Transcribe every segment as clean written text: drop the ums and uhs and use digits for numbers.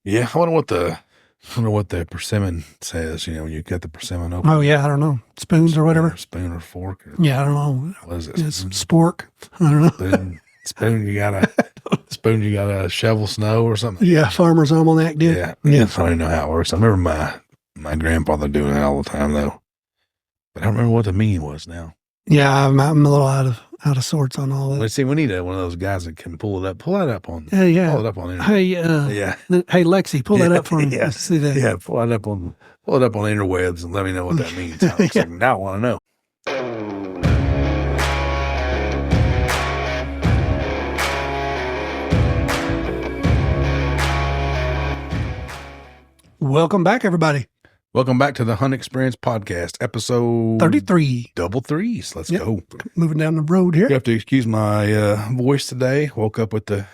Yeah, I wonder what the persimmon says. When you cut the persimmon open, Oh yeah, I don't know. Spoons or whatever. spoon or fork, or Yeah, I don't know. what is it? It's spork. I don't know. Spoon. You got to shovel snow or something. Yeah, Farmer's Almanac did. Yeah, I don't even know how it works. I remember my grandfather doing that all the time though, but I don't remember what the meaning was now. Yeah, I'm a little out of sorts on all that. Let's see. We need one of those guys that can pull it up. Pull that up on. Yeah. Pull it up on internet. Hey, yeah. Hey, Lexi, pull that up for me. Yeah. Let's see that. Yeah, pull it up on interwebs and let me know what that means. Yeah. Now I want to know. Welcome back, everybody. Welcome back to the Hunt Experience Podcast, episode 33. Double threes. Let's Yep. go. Moving down the road here. You have to excuse my voice today. Woke up with the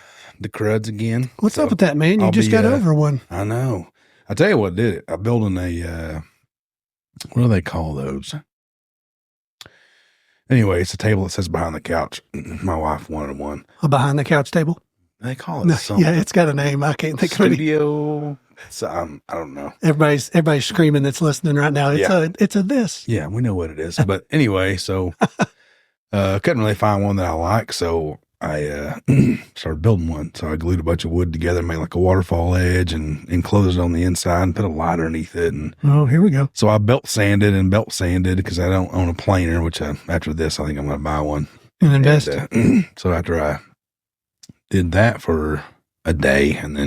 cruds again. What's up with that, man? You I'll just be, got over one. I know. I tell you what did it. I'm building a, what do they call those? Anyway, it's a table that sits behind the couch. My wife wanted one. A behind the couch table. They call it something. Yeah, it's got a name. I can't think of it. Studio. It's, I don't know. Everybody's screaming that's listening right now. It's a this. Yeah, we know what it is. But anyway, so couldn't really find one that I like, so I started building one. So I glued a bunch of wood together, made like a waterfall edge, and enclosed it on the inside, and put a light underneath it. And oh, here we go. so I belt sanded because I don't own a planer. Which after this, I think I'm going to buy one And invest. So after I did that for a day, and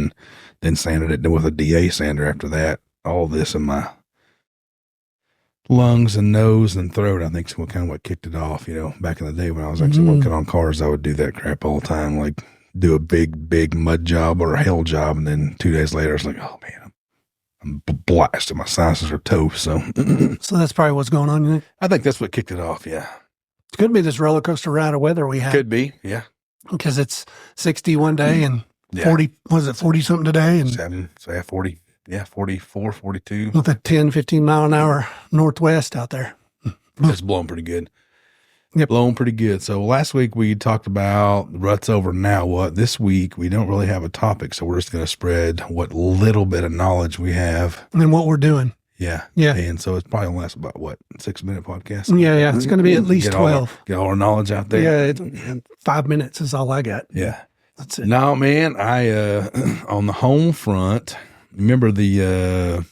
then sanded it with a DA sander after that. All this in my lungs and nose and throat, I think, is what kicked it off. Back in the day when I was actually working on cars, I would do that crap all the time, like do a big mud job or a hail job, and then 2 days later, I was like, oh man, I'm blasted. My sinuses are toast. So, So that's probably what's going on. You think? I think that's what kicked it off. Yeah, It could be this roller coaster ride of weather we had. could be. Yeah, Because it's 60 one day and yeah. 40, was it 40 something today? And 40. Yeah, 44, 42. with a 10, 15 mile an hour northwest out there. It's blowing pretty good. Yep. Blowing pretty good. So last week we talked about the rut's over. Now what? This week we don't really have a topic, so we're just going to spread what little bit of knowledge we have. And what we're doing. Yeah. Yeah. And so it's probably going to last about, 6-minute podcast? Yeah. It's going to be at least 12. Get all our knowledge out there. Yeah. 5 minutes is all I got. Yeah. That's it. No, man, I, on the home front, remember that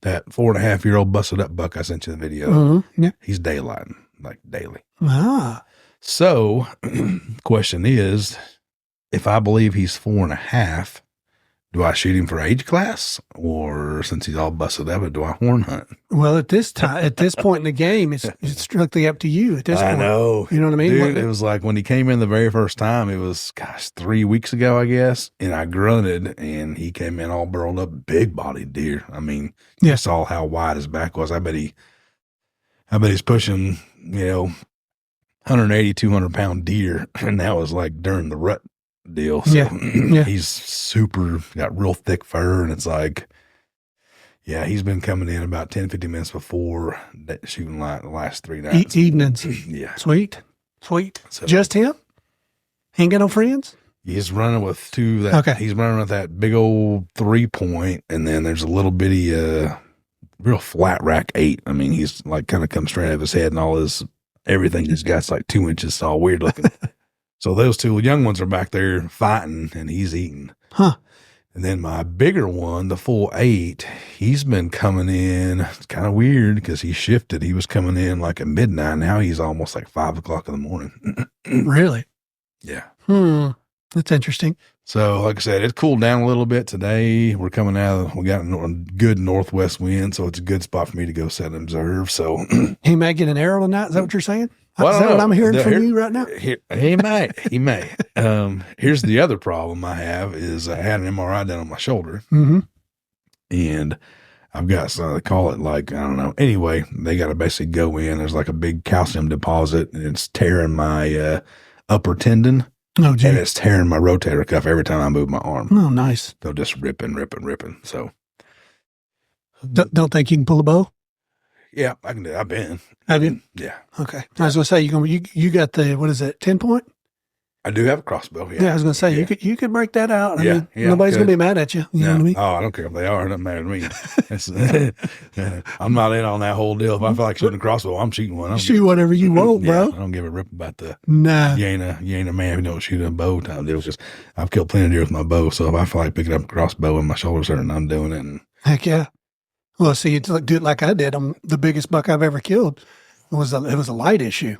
4.5-year-old busted up buck I sent you the video? Mm-hmm. Yeah. He's daylighting, like daily. Ah. So, question is, if I believe he's 4.5, do I shoot him for age class, or since he's all busted up, do I horn hunt? Well, at this point in the game, it's strictly up to you at this point. I know. You know what I mean? Dude, it was like when he came in the very first time, it was, 3 weeks ago, I guess, and I grunted, and he came in all burled up, big-bodied deer. I mean, Yeah. you saw how wide his back was. I bet he's pushing, 180, 200-pound deer, and that was like during the rut deal. So Yeah. he's got real thick fur, and it's like, yeah, he's been coming in about 10, 15 minutes before that shooting light the last 3 nights. Evenings. Yeah. Sweet. So Just him? Ain't got no friends? he's running with he's running with that big old 3-point, and then there's a little bitty, real flat rack 8. I mean, he's like kind of come straight out of his head, and all everything he's got's like 2 inches tall, weird looking. So those two young ones are back there fighting, and he's eating. Huh. And then my bigger one, the full 8, he's been coming in. It's kind of weird because he shifted. He was coming in like at midnight. Now he's almost like 5 o'clock in the morning. Really? Yeah. That's interesting. So like I said, it cooled down a little bit today. We got a good northwest wind, so it's a good spot for me to go set and observe. So He may get an arrow tonight. Is that what you're saying? Well, Is that what I'm hearing from you right now? He may. Here's the other problem I have is I had an MRI done on my shoulder, Mm-hmm. and I've got they call it like, I don't know. Anyway, they got to basically go in. There's like a big calcium deposit, and it's tearing my upper tendon, Oh, gee. and it's tearing my rotator cuff every time I move my arm. Oh, nice. They'll just ripping. So Don't think you can pull a bow? yeah, I can do it. I've been. Have you? Yeah. Okay. I was going to say, you got the, what is it, 10-point? I do have a crossbow. Yeah, I was going to say you could break that out. I mean, nobody's going to be mad at you. You know what I mean? Oh, I don't care if they are. It doesn't matter to me. I'm not in on that whole deal. If I feel like shooting a crossbow, I'm shooting one. Shoot whatever you want, bro. I don't give a rip about the you ain't a man who don't shoot a bow type deal. Just I've killed plenty of deer with my bow, so if I feel like picking up a crossbow and my shoulders hurting, I'm doing it. And heck yeah. Well, see, you do it like I did. The biggest buck I've ever killed it was a light issue.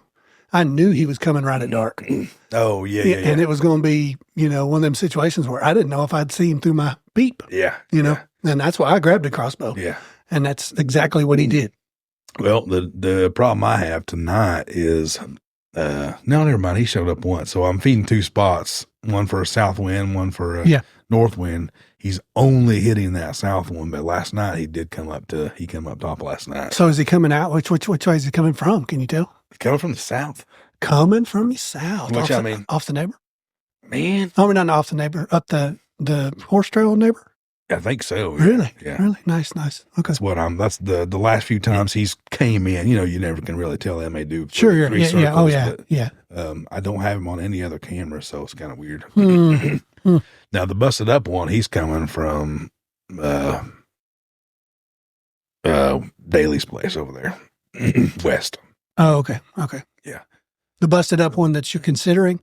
I knew he was coming right at dark. Oh, yeah. And it was going to be, one of them situations where I didn't know if I'd see him through my beep. Yeah. And that's why I grabbed a crossbow. Yeah. And that's exactly what he did. Well, the problem I have tonight is, no, never mind. He showed up once. So I'm feeding 2 spots, one for a south wind, one for a north wind. He's only hitting that south one, but last night he came up top last night. So is he coming out? Which way is he coming from? Can you tell? He's coming from the south. Coming from the south. Which off the neighbor? Man. Oh, not off the neighbor, up the horse trail neighbor? I think so. Really? Yeah. Really? Nice. Okay. That's the last few times he's came in, you never can really tell. That may do. Sure. Three circles, Oh, yeah. Yeah. I don't have him on any other camera, so it's kind of weird. Hmm. Now the busted up one, he's coming from, Daly's place over there, west. Oh, okay. Yeah. The busted up one that you're considering?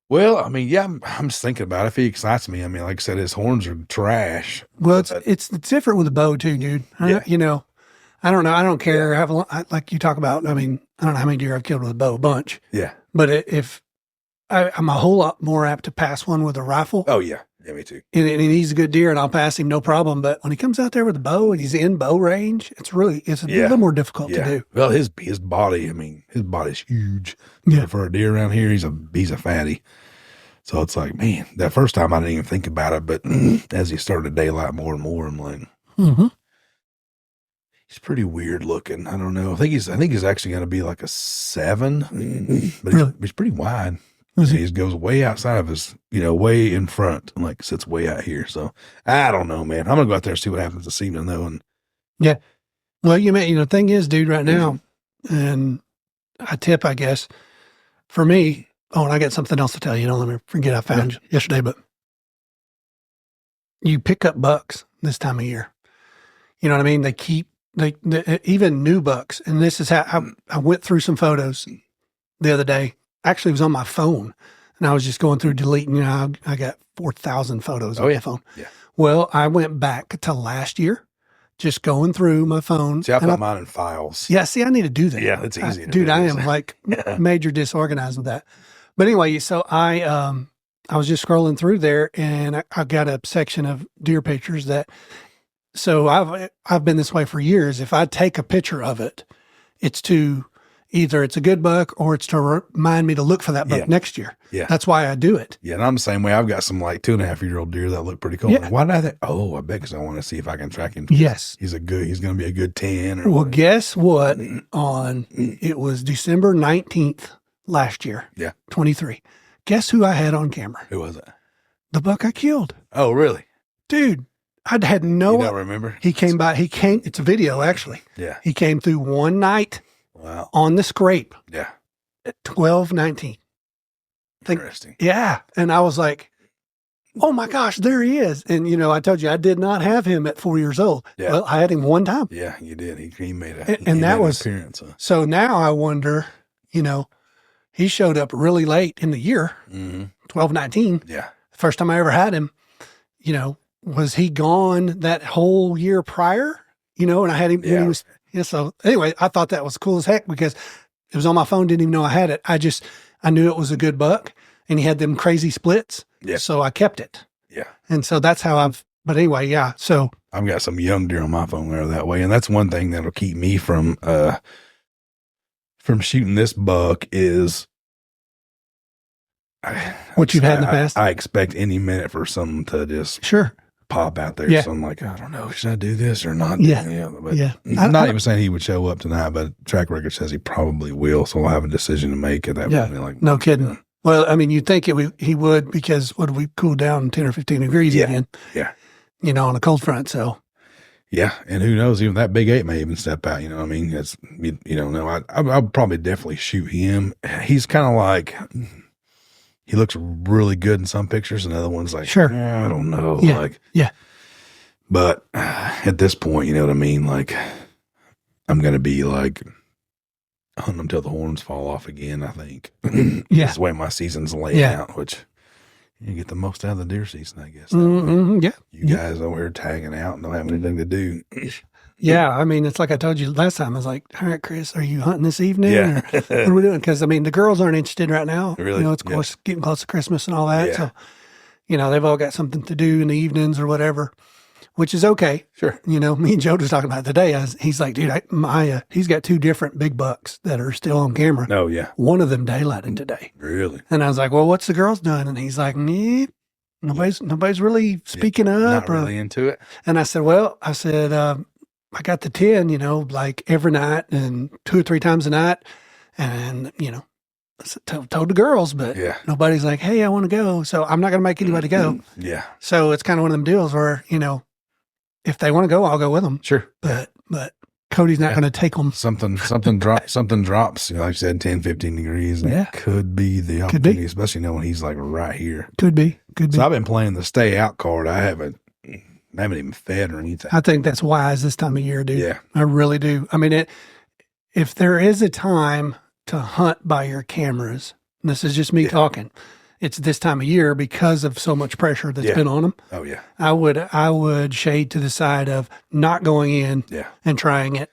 Well, I mean, yeah, I'm just thinking about it. If he excites me, I mean, like I said, his horns are trash. Well, it's different with a bow too, dude. Yeah. I don't know. I don't care. Like you talk about, I mean, I don't know how many deer I've killed with a bow, a bunch. Yeah. But if I'm a whole lot more apt to pass one with a rifle. Oh, yeah. Yeah, me too. And he's a good deer and I'll pass him, no problem. But when he comes out there with a bow and he's in bow range, it's a little more difficult to do. Well, his body, I mean, his body's huge. Yeah. For a deer around here, he's a fatty. So it's like, man, that first time I didn't even think about it, but as he started to daylight more and more, I'm like, he's pretty weird looking. I don't know. I think he's actually going to be like a 7, but he's pretty wide. He goes way outside of his, way in front, and like sits way out here. So I don't know, man. I'm gonna go out there and see what happens this evening, though. And yeah, well, the thing is, dude, right now, and I tip, I guess, for me. Oh, and I got something else to tell you. Don't let me forget I found you yesterday, but you pick up bucks this time of year. You know what I mean? They even new bucks, and this is how I went through some photos the other day. Actually, it was on my phone, and I was just going through deleting. I got 4,000 photos on my phone. Yeah. Well, I went back to last year, just going through my phone. See, I put mine in files. Yeah, see, I need to do that. Yeah, it's easy. Dude, I am like major disorganized with that. But anyway, so I was just scrolling through there, and I got a section of deer pictures that. So I've been this way for years. If I take a picture of it, it's to. Either it's a good buck or it's to remind me to look for that buck next year. Yeah. That's why I do it. Yeah. And I'm the same way. I've got some like 2.5-year-old deer that look pretty cool. Yeah. Why did I think? Oh, I bet because I want to see if I can track him. Yes. He's going to be a good 10. Well, guess what? It was December 19th last year. Yeah. 23. Guess who I had on camera? Who was it? The buck I killed. Oh, really? Dude, I had no. You don't remember? He came by. It's a video actually. Yeah. He came through one night. Wow. On the scrape. Yeah. At 12:19. Interesting. Yeah. And I was like, oh my gosh, there he is. And, I told you I did not have him at 4 years old. Yeah. Well, I had him one time. Yeah, you did. He made an appearance. Huh? So now I wonder, he showed up really late in the year, 12:19. Yeah. The first time I ever had him, was he gone that whole year prior? And I had him when he was. Yeah, so anyway, I thought that was cool as heck because it was on my phone. Didn't even know I had it. I knew it was a good buck and he had them crazy splits. Yeah. So I kept it. Yeah. And so that's how but anyway, yeah. So I've got some young deer on my phone there that way. And that's one thing that'll keep me from shooting this buck is what you've had in the past. I expect any minute for something to just pop out there. Yeah. So I'm like, I don't know, should I do this or not? Yeah. But I'm not even saying he would show up tonight, but track record says he probably will. So I'll have a decision to make at that point. Like, no kidding. Well, I mean, you'd think he would because we cool down 10 or 15 degrees again. Yeah. On a cold front. So. Yeah. And who knows, even that big 8 may even step out. I mean, you don't know. I'll probably definitely shoot him. He's kind of like, he looks really good in some pictures, and other ones like, sure, I don't know, yeah, like, yeah. But at this point, you know what I mean? Like, I'm gonna be like hunting until the horns fall off again. I think. Yeah, That's the way my season's laying out, which. You get the most out of the deer season, I guess. Yeah. You guys over here tagging out and don't have anything to do. Yeah. I mean, it's like I told you last time. I was like, all right, Chris, are you hunting this evening? Yeah. Or what are we doing? Because, I mean, the girls aren't interested right now. Really? You know, it's, of course, getting close to Christmas and all that. Yeah. So, you know, they've all got something to do in the evenings or whatever, which is okay. Sure. You know, me and Joe was talking about it today. He's like, dude, he's got 2 different big bucks that are still on camera. Oh, yeah. One of them daylighted today. Really? And I was like, well, what's the girls doing? And he's like, nobody's really speaking up. Not really into it. And I said, I got the 10, you know, like every night and 2 or 3 times a night. And, you know, told the girls, but nobody's like, hey, I want to go. So I'm not going to make anybody go. Yeah. So it's kind of one of them deals where, you know, if they want to go, I'll go with them. Sure. But Cody's not going to take them. Something drops, you know, like you said, 10, 15 degrees. And it could be the opportunity, especially knowing he's like right here. Could be. So I've been playing the stay out card. I haven't even fed or anything. I think that's wise this time of year, dude. Yeah. I really do. I mean, if there is a time to hunt by your cameras, and this is just me talking, it's this time of year because of so much pressure that's been on them. Oh yeah. I would shade to the side of not going in and trying it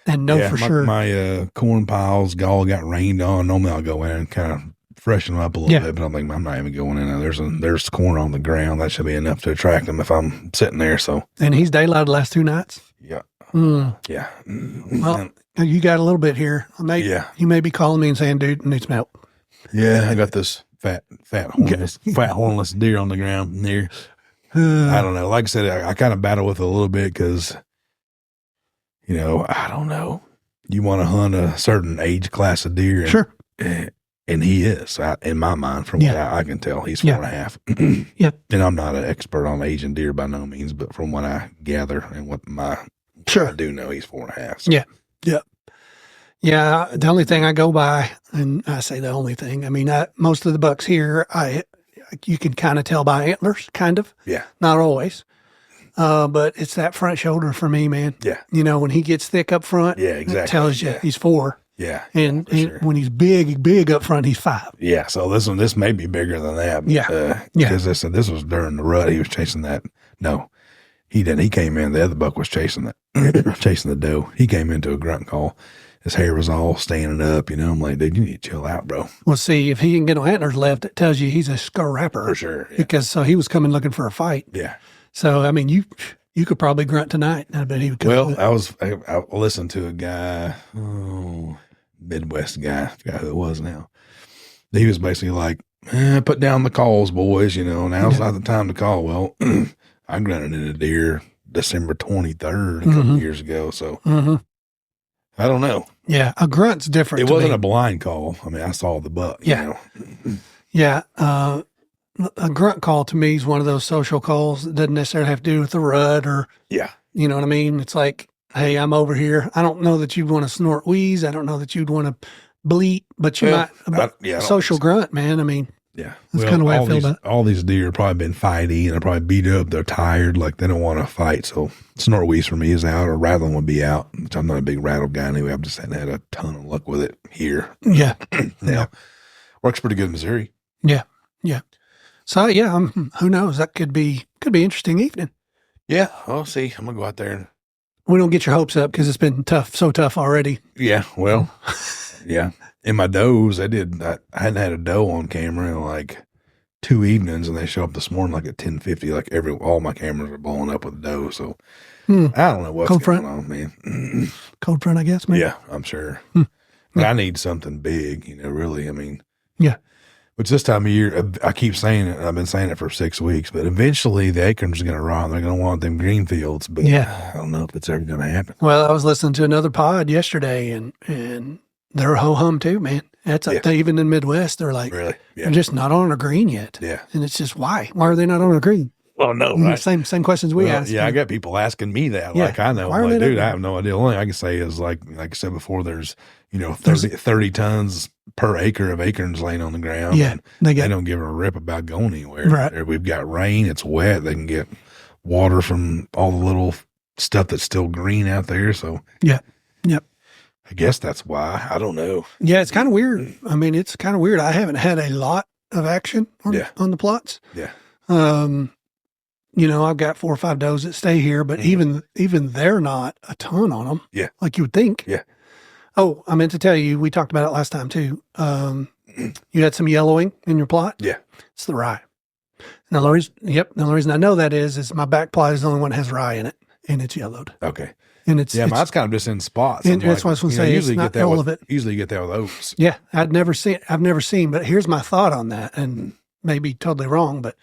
and know for sure. My corn piles all got rained on. Normally I'll go in and kind of freshen them up a little bit, but I'm not even going in there. There's corn on the ground. That should be enough to attract them if I'm sitting there. So. And he's daylighted the last 2 nights? Yeah. Yeah. Well, you got a little bit here. You may be calling me and saying, dude, I need some help. Yeah, I got this fat hornless deer on the ground near. I don't know. Like I said, I kind of battle with it a little bit because, you know, I don't know. You want to hunt a certain age class of deer. Sure. And he is, in my mind, from what I can tell, he's 4.5. Yep. And I'm not an expert on Asian deer by no means, but from what I gather and what I do know, he's 4.5. So. Yeah. Yep. Yeah. The only thing I go by, and I say the only thing, I mean, most of the bucks here, you can kind of tell by antlers, kind of. Yeah. Not always. But it's that front shoulder for me, man. Yeah. You know, when he gets thick up front, exactly. It tells you he's 4. Yeah. And when he's big up front, he's 5. Yeah. So this may be bigger than that. Yeah. Because this was during the rut. He was chasing that. No, he didn't. He came in. The other buck was chasing the doe. He came into a grunt call. His hair was all standing up. You know, I'm like, dude, you need to chill out, bro. Well, see, if he can get no antlers left, it tells you he's a scrapper. For sure. Yeah. Because he was coming looking for a fight. Yeah. So, I mean, you could probably grunt tonight. I bet he would. Well, I listened to a guy, Midwest guy, I forgot who it was now. He was basically like, put down the calls, boys, you know, now's not the time to call. Well, I grunted in a deer December 23rd a couple years ago. So I don't know. Yeah. A grunt's different. It wasn't a blind call. I mean, I saw the buck, you know. Yeah. A grunt call to me is one of those social calls that doesn't necessarily have to do with the rut or, you know what I mean? It's like, hey, I'm over here. I don't know that you'd want to snort wheeze. I don't know that you'd want to bleat, but you might. Social grunt, man. I mean, that's kind of the way I feel about it. All these deer have probably been fighting and they're probably beat up. They're tired. Like they don't want to fight. So snort wheeze for me is out, or rattling would be out, which I'm not a big rattle guy anyway. I've just hadn't had a ton of luck with it here. Yeah. Works pretty good in Missouri. Yeah. Yeah. So who knows? That could be interesting evening. Yeah, I'll see. I'm gonna go out there and we don't get your hopes up because it's been so tough already. Yeah, well, yeah. In my does, I hadn't had a doe on camera in like 2 evenings, and they show up this morning like at 10:50. Like all my cameras are blowing up with doe. So I don't know what's going on, man. Cold front, I guess. Maybe. Yeah, I'm sure. But I need something big. You know, really. I mean, yeah. Which this time of year, I keep saying it, and I've been saying it for 6 weeks, but eventually the acorns are going to rot. They're going to want them green fields, but I don't know if it's ever going to happen. Well, I was listening to another pod yesterday, and they're ho-hum too, man. That's even in Midwest, they're like, really? they're just not on a green yet. Yeah. And it's just, why? Why are they not on a green? Well, no, right? Same questions we asked. Yeah, I got people asking me that. Yeah. Like, I know, Why are like, they dude, not- I have no idea. The only thing I can say is like I said before, there's 30 tons per acre of acorns laying on the ground. Yeah, and they they don't give a rip about going anywhere. Right. We've got rain; it's wet. They can get water from all the little stuff that's still green out there. So yeah, yep. I guess that's why. I don't know. Yeah, it's kind of weird. I mean, it's kind of weird. I haven't had a lot of action on the plots. Yeah. I've got 4 or 5 does that stay here, but even they're not a ton on them. Yeah. Like you would think. Yeah. Oh, I meant to tell you, we talked about it last time too. You had some yellowing in your plot. Yeah. It's the rye. Now, the only reason I know that is my back plot is the only one that has rye in it, and it's yellowed. Okay. And it's mine's kind of just in spots. And that's what I was going to say. Usually it's get not that all with, of it. Usually get that with oats. Yeah, I've never seen, but here's my thought on that, and maybe totally wrong, but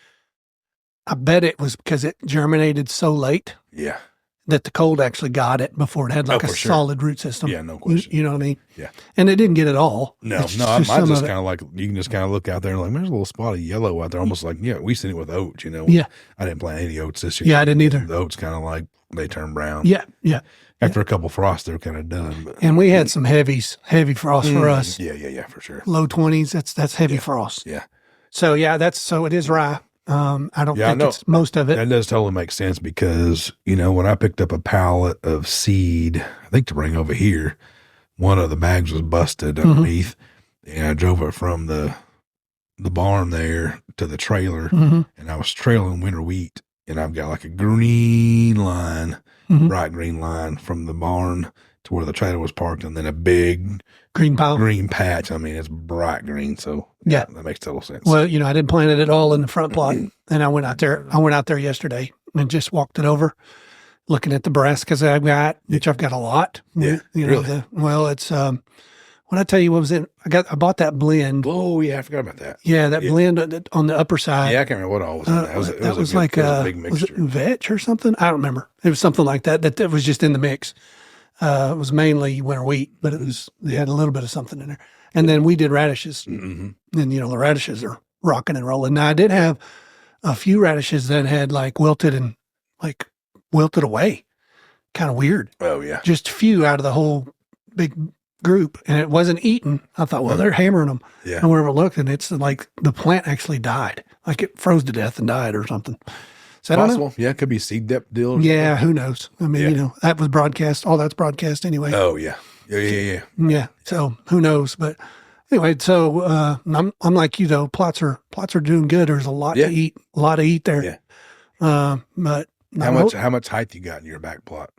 I bet it was because it germinated so late. Yeah. That the cold actually got it before it had like a sure. solid root system. Yeah, no question. You know what I mean? Yeah. And it didn't get it all. No, mine's just kind of like, you can just kind of look out there and like, there's a little spot of yellow out there. Almost like, we seen it with oats, Yeah. I didn't plant any oats this year. Yeah, I didn't either. The oats kind of like, they turn brown. Yeah, yeah. After a couple frosts, they're kind of done. But. And we had some heavy frost for us. Yeah, for sure. Low 20s, that's heavy frost. Yeah. So it is rye. I don't think it's most of it. That does totally make sense because, when I picked up a pallet of seed, I think to bring over here, one of the bags was busted underneath, and I drove it from the barn there to the trailer, and I was trailing winter wheat, and I've got like a green line, bright green line from the barn to where the trailer was parked, and then a big green patch. I mean, it's bright green, so yeah, that makes total sense. Well, I didn't plant it at all in the front plot, and I went out there yesterday and just walked it over, looking at the brassicas I've got, which I've got a lot. Yeah, really? It's when I tell you what was in, I bought that blend. Oh yeah, I forgot about that. Yeah, that blend on the upper side. Yeah, I can't remember what all was in that. It was like a big mixture. Was it vetch or something? I don't remember. It was something like that. That was just in the mix. It was mainly winter wheat, but they had a little bit of something in there. And then we did radishes, and the radishes are rocking and rolling. Now I did have a few radishes that had like wilted away, kind of weird. Oh yeah, just a few out of the whole big group, and it wasn't eaten. I thought, well, they're hammering them. Yeah, and wherever I looked, and it's like the plant actually died, like it froze to death and died or something. So possible. Yeah, it could be seed depth deal. Yeah, who knows? I mean, that was broadcast. All that's broadcast anyway. Oh yeah. Yeah. So who knows? But anyway, so I'm like you though. Plots are doing good. There's a lot to eat. A lot to eat there. Yeah. But how much height you got in your back plot?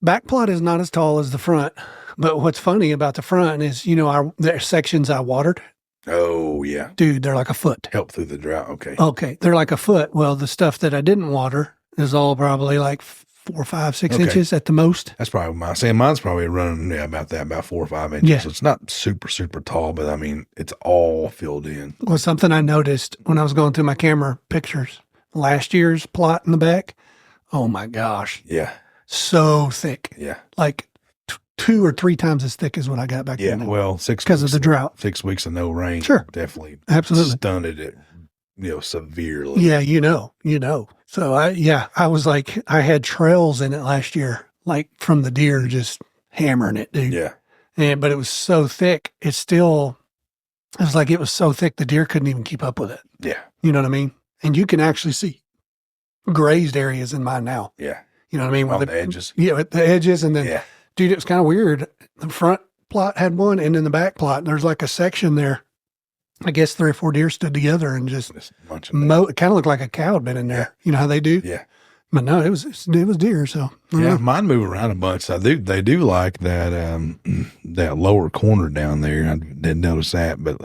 Back plot is not as tall as the front. But what's funny about the front is there are sections I watered. Oh yeah, dude, they're like a foot. Help through the drought. Okay, they're like a foot. Well, the stuff that I didn't water is all probably like 4, 5, 6 inches at the most. That's probably mine's probably running about 4 or 5 inches. Yeah. So it's not super tall, but I mean it's all filled in. Well, something I noticed when I was going through my camera pictures, last year's plot in the back. Oh my gosh. Yeah. So thick. Yeah. Like 2 or 3 times as thick as what I got back then. Yeah, well, 6 because of the drought. 6 weeks of no rain. Sure. Definitely. Absolutely. Stunted it, severely. Yeah, So I was like, I had trails in it last year, like from the deer just hammering it, dude. Yeah. But it was so thick. It was so thick the deer couldn't even keep up with it. Yeah. You know what I mean? And you can actually see grazed areas in mine now. Yeah. You know what I mean? On the edges. Yeah, at the edges. And then, dude, it was kind of weird. The front plot had one, and in the back plot, there's like a section there. I guess 3 or 4 deer stood together and just it kind of looked like a cow had been in there. Yeah. You know how they do? Yeah. But no, it was deer. So mine move around a bunch. So they do like that that lower corner down there. I didn't notice that, but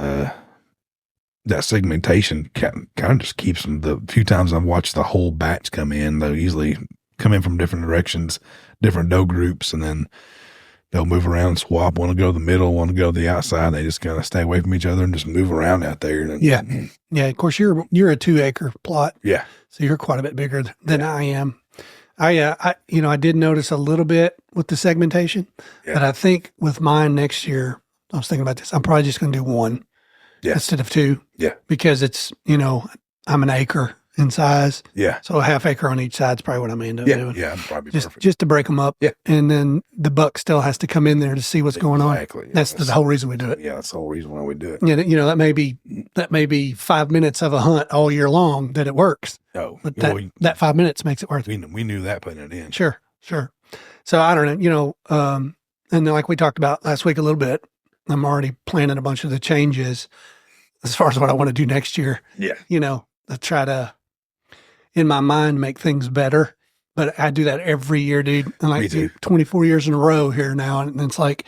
that segmentation kind of just keeps them. The few times I've watched the whole batch come in, they'll usually come in from different directions, different doe groups, and then they'll move around and swap. Want to go to the middle, want to go to the outside. They just kind of stay away from each other and just move around out there. And, yeah. Of course, you're a 2-acre plot. Yeah. So you're quite a bit bigger than I am. I did notice a little bit with the segmentation, but I think with mine next year, I was thinking about this. I'm probably just going to do 1 instead of 2. Yeah. Because it's, I'm an acre in size. Yeah. So a half acre on each side is probably what I'm going to end up doing. Yeah, probably perfect. Just to break them up. Yeah. And then the buck still has to come in there to see what's going on. Exactly. That's the whole reason we do it. Yeah, that's the whole reason why we do it. Yeah, that may be 5 minutes of a hunt all year long that it works. Oh, but that 5 minutes makes it worth it. We knew that putting it in. Sure. So I don't know, and then like we talked about last week a little bit, I'm already planning a bunch of the changes as far as what I want to do next year. Yeah. I try to, in my mind, make things better. But I do that every year, dude. And Me too. 24 years in a row here now. And it's like,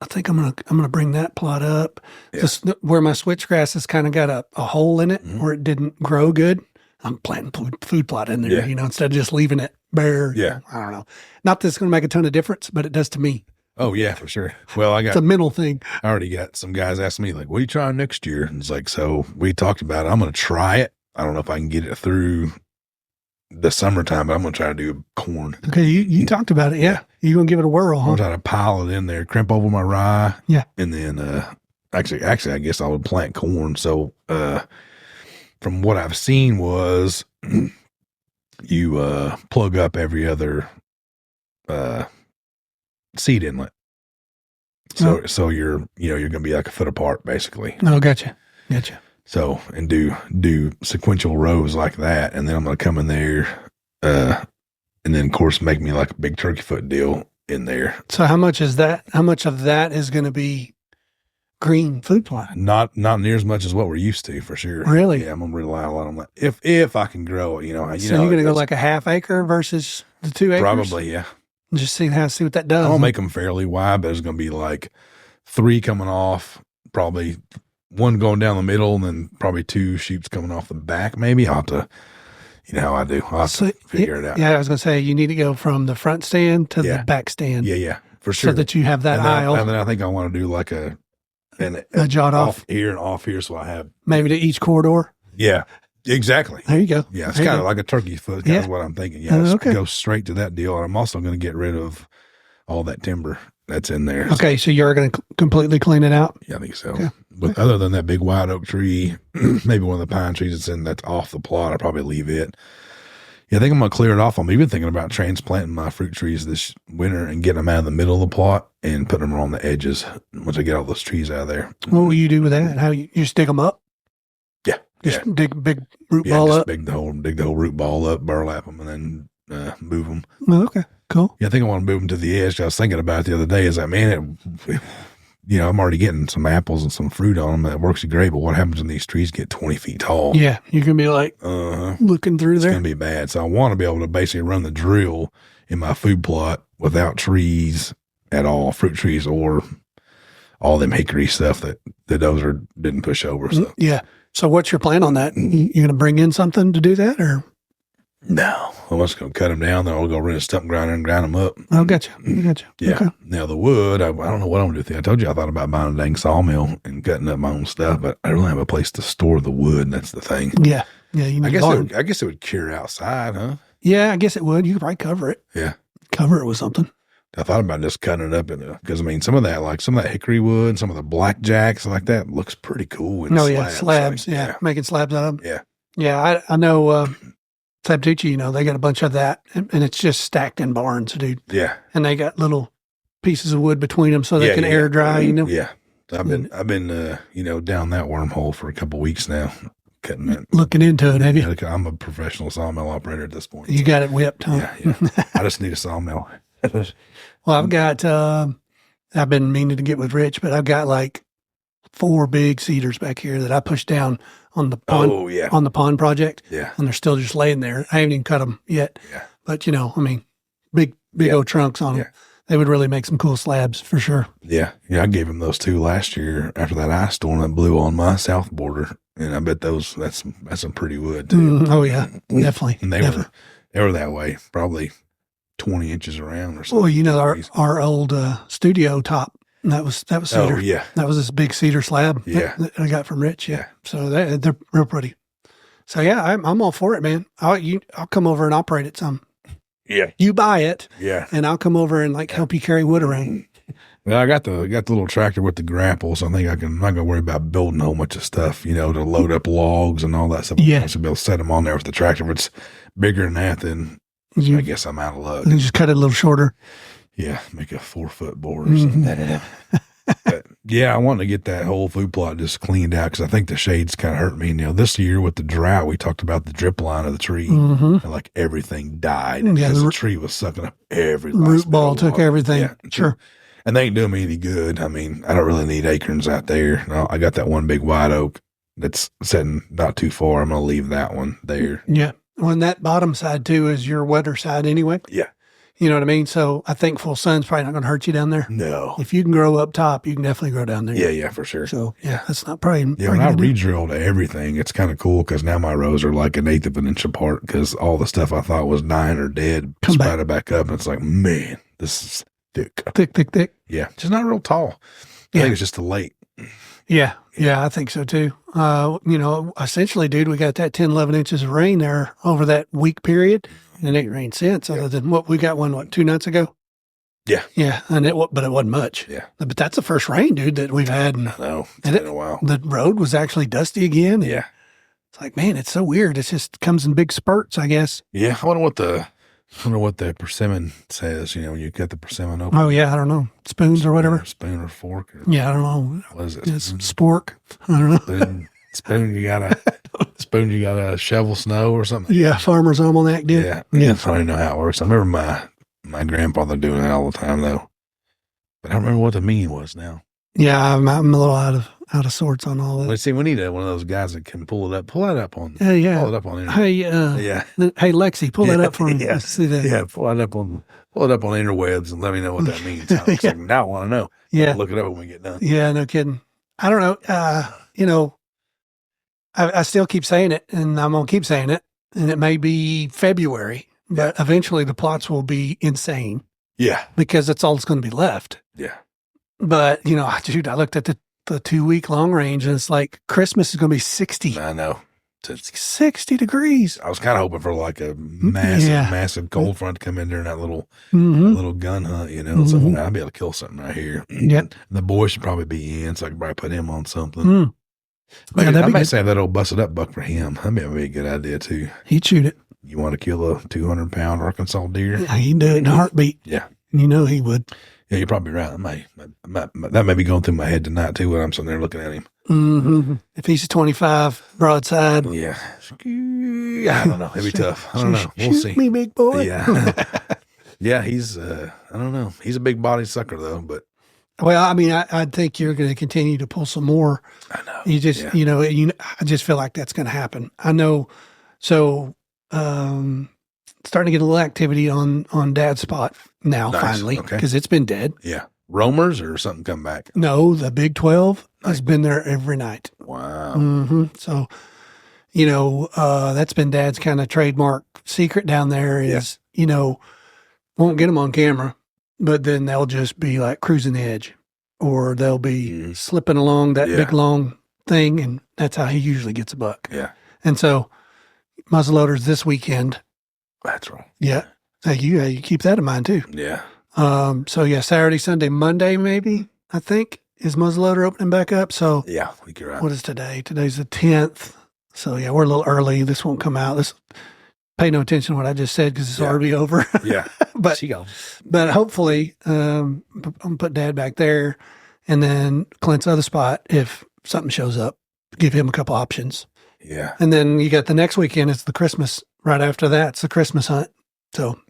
I think I'm gonna bring that plot up. Yeah. Just where my switchgrass has kind of got a hole in it where it didn't grow good. I'm planting food plot in there, instead of just leaving it bare. Yeah. I don't know. Not that it's going to make a ton of difference, but it does to me. Oh yeah, for sure. Well, it's a mental thing. I already got some guys asking me like, what are you trying next year? And it's like, so we talked about it. I'm going to try it. I don't know if I can get it through the summertime, but I'm going to try to do corn. Okay. You talked about it. Yeah. You're going to give it a whirl, huh? I'm going to try to pile it in there, crimp over my rye. Yeah. And then, actually, I guess I would plant corn. So, from what I've seen was you plug up every other seed inlet. So you're going to be like a foot apart basically. Oh, gotcha. So, and do sequential rows like that, and then I'm going to come in there and then of course make me like a big turkey foot deal in there. So how much is that? How much of that is going to be green food plot? Not near as much as what we're used to, for sure. Really? Yeah, I'm gonna rely a lot on that. If I can grow it, So you're gonna go like a half acre versus the 2 acres? Probably, yeah. Just see what that does. I'll make them fairly wide, but there's gonna be like 3 coming off, probably 1 going down the middle, and then probably 2 shoots coming off the back. Maybe I'll have to, how I do. I'll have to figure it out. Yeah, I was gonna say you need to go from the front stand to the back stand. Yeah, for sure. So that you have that aisle. And then I think I want to do like a jot off here and off here, so I have maybe to each corridor. Yeah, exactly. There you go. Yeah, it's kind of like a turkey foot. That's what I'm thinking. Yeah, okay. Go straight to that deal. And I'm also going to get rid of all that timber that's in there. Okay, so you're going to completely clean it out? Yeah, I think so. Okay. But other than that big white oak tree, maybe one of the pine trees that's off the plot, I'll probably leave it. Yeah, I think I'm going to clear it off. I'm even thinking about transplanting my fruit trees this winter and getting them out of the middle of the plot and putting them on the edges once I get all those trees out of there. What will you do with that? How you just dig them up? Yeah. Just dig a big root ball up? Dig the whole root ball up, burlap them, and then move them. Oh, okay, cool. Yeah, I think I want to move them to the edge. I was thinking about it the other day. Is like, man, I'm already getting some apples and some fruit on them. That works great. But what happens when these trees get 20 feet tall? Yeah, you're going to be like looking through there. It's going to be bad. So I want to be able to basically run the drill in my food plot without trees at all, fruit trees or all them hickory stuff that the dozer didn't push over. So. Yeah. So what's your plan on that? You going to bring in something to do that or? No, I'm just going to cut them down. Then I'll go run a stump grinder and grind them up. Oh, gotcha. Yeah. Okay. Now the wood, I don't know what I'm going to do with it. I told you I thought about buying a dang sawmill and cutting up my own stuff, but I don't have a place to store the wood. That's the thing. Yeah. Yeah. You need I guess it would cure outside, huh? Yeah, I guess it would. You could probably cover it. Yeah. Cover it with something. I thought about just cutting it up because some of that hickory wood, some of the blackjacks like that looks pretty cool. In slabs. Yeah. Making slabs out of them. Yeah. Yeah. I know, Sabtucci, they got a bunch of that and it's just stacked in barns, dude. Yeah. And they got little pieces of wood between them so they can air dry, Yeah. I've been down that wormhole for a couple of weeks now. Cutting that. Looking into it, have you? I'm a professional sawmill operator at this point. You got it whipped, huh? Yeah. I just need a sawmill. Well, I've got, I've been meaning to get with Rich, but I've got like 4 big cedars back here that I pushed down on the pond, on the pond project. Yeah. And they're still just laying there. I haven't even cut them yet. Yeah. But, big old trunks on them. Yeah. They would really make some cool slabs for sure. Yeah. Yeah. I gave them those 2 last year after that ice storm that blew on my south border. And I bet that's some pretty wood too. Oh yeah, definitely. And they were that way, probably 20 inches around or something. Well, our old studio top, that was cedar. Oh yeah, that was this big cedar slab. Yeah, that I got from Rich. Yeah, so they're real pretty. So yeah, I'm all for it, man. I'll come over and operate it some. Yeah, you buy it. Yeah, and I'll come over and help you carry wood around. Well, I got the little tractor with the grapple, so I think I'm not gonna worry about building a whole bunch of stuff, to load up logs and all that stuff. Yeah. I should be able to set them on there with the tractor. If it's bigger than that, then I guess I'm out of luck. You just cut it a little shorter. Yeah, make a 4-foot board or something. But yeah, I want to get that whole food plot just cleaned out because I think the shades kind of hurt me. This year with the drought, we talked about the drip line of the tree, and like everything died because the tree was sucking up every root ball took everything. Yeah, sure. And they ain't doing me any good. I mean, I don't really need acorns out there. No, I got that one big white oak that's sitting not too far. I'm going to leave that one there. Yeah. Well, and that bottom side too is your wetter side anyway. Yeah. You know what I mean? So I think full sun's probably not going to hurt you down there. No. If you can grow up top, you can definitely grow down there. Yeah, for sure. So yeah, that's not probably. Yeah, when I re-drilled everything, it's kind of cool because now my rows are like 1/8 of an inch apart because all the stuff I thought was dying or dead sprouted back up, and it's like, man, this is thick. Thick. Yeah, just not real tall. I think it's just too late. Yeah, I think so too. Essentially, dude, we got that 10, 11 inches of rain there over that week period. And it ain't rained since, other than what we got 2 nights ago. Yeah, but it wasn't much. Yeah, but that's the first rain, dude, that we've had. I know it's been a while. The road was actually dusty again. Yeah, it's like, man, it's so weird. It just comes in big spurts, I guess. Yeah, I wonder what the persimmon says. When you cut the persimmon open. Oh yeah, I don't know, spoons or whatever. Spoon or fork. I don't know. What is it? It's spork. I don't know. Spoon, you gotta shovel snow or something. Yeah, Farmer's Almanac did. Yeah. I don't even know how it works. I remember my grandfather doing that all the time though, but I don't remember what the meaning was now. Yeah, I'm a little out of sorts on all that. Let's see, we need one of those guys that can pull it up. Pull that up on. Yeah. Pull it up on. Hey, Hey, Lexi, pull that up for me. Yeah. Let's see that. Yeah, pull it up on interwebs and let me know what that means. Now I want to know. Yeah, I'll look it up when we get done. Yeah, no kidding. I don't know. I still keep saying it, and I'm going to keep saying it, and it may be February, but eventually the plots will be insane. Yeah. Because that's all that's going to be left. Yeah. But, dude, I looked at the 2-week long range, and it's like Christmas is going to be 60. I know. It's 60 degrees. I was kind of hoping for like a massive cold front to come in during that little gun hunt, So I'll be able to kill something right here. Yeah. The boy should probably be in, so I could probably put him on something. I might say that old busted up buck for him. That'd be a good idea too. He'd shoot it. You want to kill a 200-pound Arkansas deer? Yeah, he'd do it in a heartbeat. Yeah. He would. Yeah, you're probably right. That may be going through my head tonight too when I'm sitting there looking at him. Mm-hmm. If he's a 25 broadside. Yeah. I don't know. It'd be tough. I don't know. We'll see. Me, big boy. Yeah. Yeah, he's, I don't know. He's a big body sucker though, but. Well, I mean, I think you're going to continue to pull some more. I know. You just, I just feel like that's going to happen. I know. So, starting to get a little activity on Dad's spot now, finally, because it's been dead. Yeah. Roamers or something come back? No, the Big 12 has been there every night. Wow. Mm-hmm. So, that's been Dad's kind of trademark secret down there is, won't get them on camera. But then they'll just be like cruising the edge, or they'll be slipping along that big long thing, and that's how he usually gets a buck. Yeah. And so muzzleloaders this weekend. That's right. Yeah. Hey, you keep that in mind too. Yeah. So Saturday, Sunday, Monday, maybe, I think, is muzzleloader opening back up. So yeah, I think you're right. What is today? Today's the 10th. So yeah, we're a little early. This won't come out. Pay no attention to what I just said because it's already over. Yeah. But hopefully, I'm going to put Dad back there, and then Clint's other spot, if something shows up, give him a couple options. Yeah. And then you got the next weekend, it's the Christmas. Right after that, it's the Christmas hunt. So.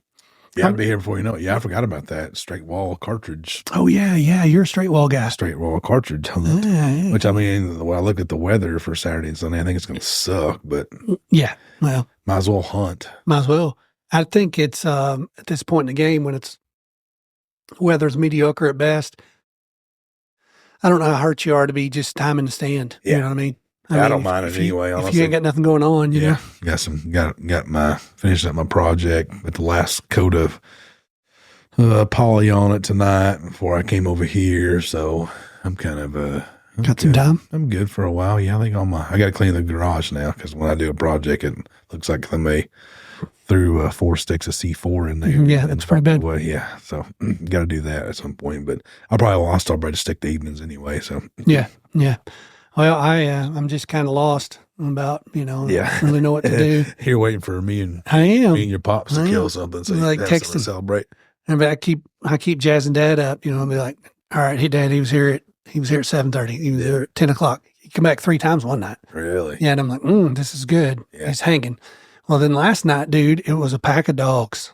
Yeah, I'll be here before you know it. Yeah, I forgot about that. Straight wall cartridge. Oh, yeah. You're a straight wall guy. Straight wall cartridge hunt. Yeah. Which, I mean, when I look at the weather for Saturday and Sunday, I think it's going to suck, but. Yeah. Well. Might as well hunt. Might as well. I think it's at this point in the game when weather's mediocre at best. I don't know how hurt you are to be just timing the stand. Yeah. You know what I mean? I don't mind it anyway. Honestly. If you ain't got nothing going on, you know. Finishing up my project with the last coat of poly on it tonight before I came over here. So I'm kind of got some time. I'm good for a while. Yeah, I think I got to clean the garage now because when I do a project, it looks like somebody threw 4 sticks of C4 in there. Yeah, that's pretty bad. Well, yeah, so got to do that at some point. But I'll probably just stick to evenings anyway. So yeah. Well, I'm just kind of lost about, I don't really know what to do. You're waiting for me and your pops to kill something, so like text him, celebrate. And I keep jazzing Dad up, and be like, all right, hey Dad, he was here at 7:30. He was there at 10 o'clock. He came back 3 times one night. Really? Yeah, and I'm like, this is good. Yeah. He's hanging. Well, then last night, dude, it was a pack of dogs.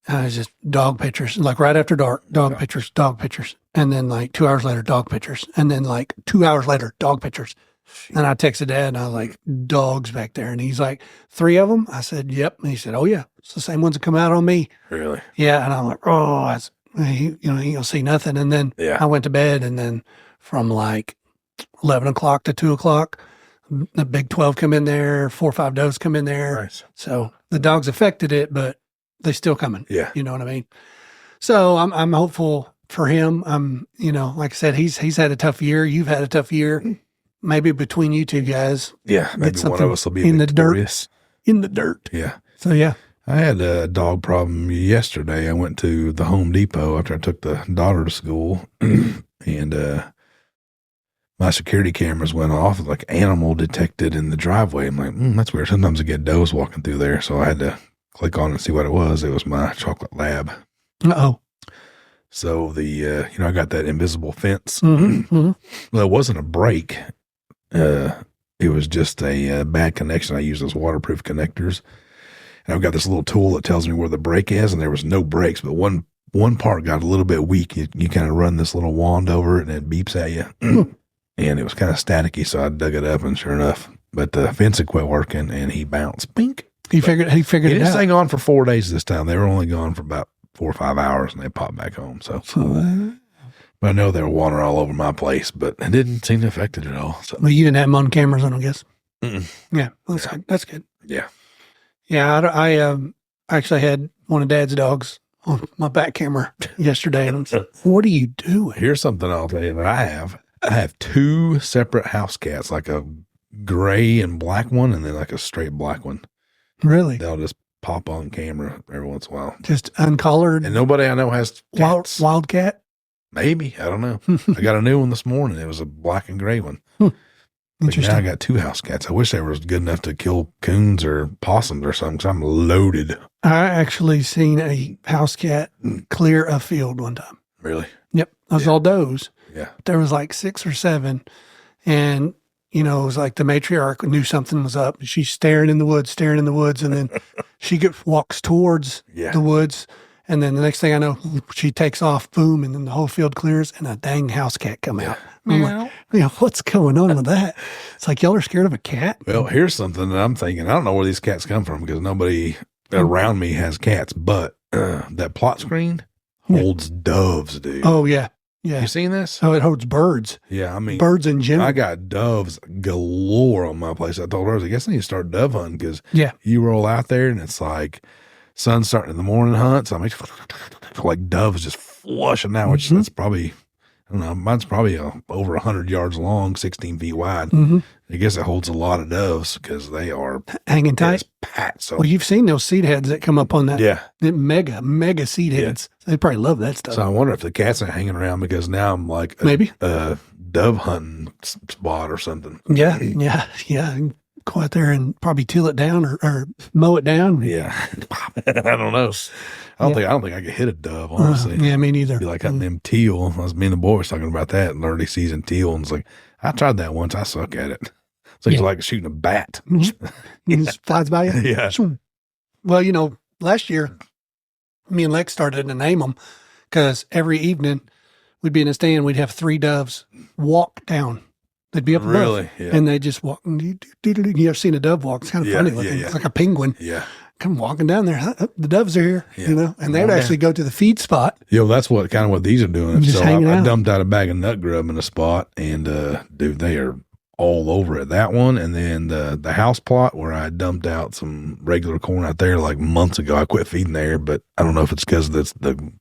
It's just dog pictures, like right after dark, dog pictures. And then like 2 hours later, dog pictures. And then like 2 hours later, dog pictures. And I texted Dad and I was like, dogs back there. And he's like, 3 of them? I said, yep. And he said, oh yeah, it's the same ones that come out on me. Really? Yeah. And I'm like, he ain't gonna see nothing. And then I went to bed, and then from like 11 o'clock to 2 o'clock, the big 12 come in there, 4 or 5 does come in there. Nice. So the dogs affected it, but they still coming. Yeah. You know what I mean? So I'm hopeful for him. Like I said, he's had a tough year. You've had a tough year. Maybe between you two guys. Yeah. Maybe one of us will be in victorious. In the dirt. Yeah. So yeah. I had a dog problem yesterday. I went to the Home Depot after I took the daughter to school, and my security cameras went off, like animal detected in the driveway. I'm like, that's weird. Sometimes I get does walking through there. So I had to click on it and see what it was. It was my chocolate lab. Uh-oh. So I got that invisible fence. Mm-hmm. Well, it wasn't a break. It was just a bad connection. I use those waterproof connectors. And I've got this little tool that tells me where the break is, and there was no breaks, but one part got a little bit weak. You kind of run this little wand over it, and it beeps at you. And it was kind of staticky, so I dug it up, and sure enough, but the fence had quit working, and he bounced. Pink. He figured it out. He didn't stay gone for 4 days this time. They were only gone for about 4 or 5 hours, and they popped back home. So but I know there were water all over my place, but it didn't seem to affect it at all. So. Well, you didn't have them on cameras, I don't guess. Mm-mm. Yeah, good. That's good. Yeah. Yeah, I actually had one of Dad's dogs on my back camera yesterday, and I was like, what are you doing? Here's something I'll tell you that I have. I have 2 separate house cats, like a gray and black one, and then like a straight black one. Really? They'll just pop on camera every once in a while. Just uncollared? And nobody I know has cats. Wild cat? Maybe. I don't know. I got a new one this morning. It was a black and gray one. Interesting. Now I got 2 house cats. I wish they were good enough to kill coons or possums or something, because I'm loaded. I actually seen a house cat clear a field one time. Really? Yep. Those all does. Yeah. There was like 6 or 7, and it was like the matriarch knew something was up. She's staring in the woods, and then she walks towards the woods, and then the next thing I know, she takes off, boom, and then the whole field clears, and a dang house cat come out. I'm like, what's going on with that? It's like, y'all are scared of a cat? Well, here's something that I'm thinking. I don't know where these cats come from, because nobody around me has cats, but that plot screen holds doves, dude. Oh, yeah. Yeah. You seen this? Oh, it holds birds. Yeah, I mean. Birds in general. I got doves galore on my place. I told her, I guess I need to start dove hunting, because you roll out there and it's like sun's starting in the morning hunt. So I make like doves just flushing out, which that's probably, I don't know, mine's probably over 100 yards long, 16 feet wide. I guess it holds a lot of doves because they are hanging tight. Pat. So. Well, you've seen those seed heads that come up on that. Yeah. Mega seed heads. They probably love that stuff. So I wonder if the cats are hanging around, because now I'm like maybe a dove hunting spot or something. Yeah. Go out there and probably till it down or mow it down. Yeah. I don't know. I don't think I could hit a dove, honestly. Yeah, me neither. It'd be like hunting them teal. Me and the boy was talking about that, early season teal, and it's like, I tried that once. I suck at it. It's like shooting a bat. It just flies by you. Yeah. Well, last year, me and Lex started to name them, because every evening we'd be in a stand, we'd have 3 doves walk down. They'd be up above. Really? Yeah. And they just walk. You ever seen a dove walk? It's kind of funny looking. Yeah. It's like a penguin. Yeah. Come walking down there. The doves are here, and they'd actually go to the feed spot. That's what these are doing. Just hanging out. I dumped out a bag of nut grub in a spot, and dude, they are all over it. That one, and then the house plot where I dumped out some regular corn out there like months ago. I quit feeding there, but I don't know if it's because that's the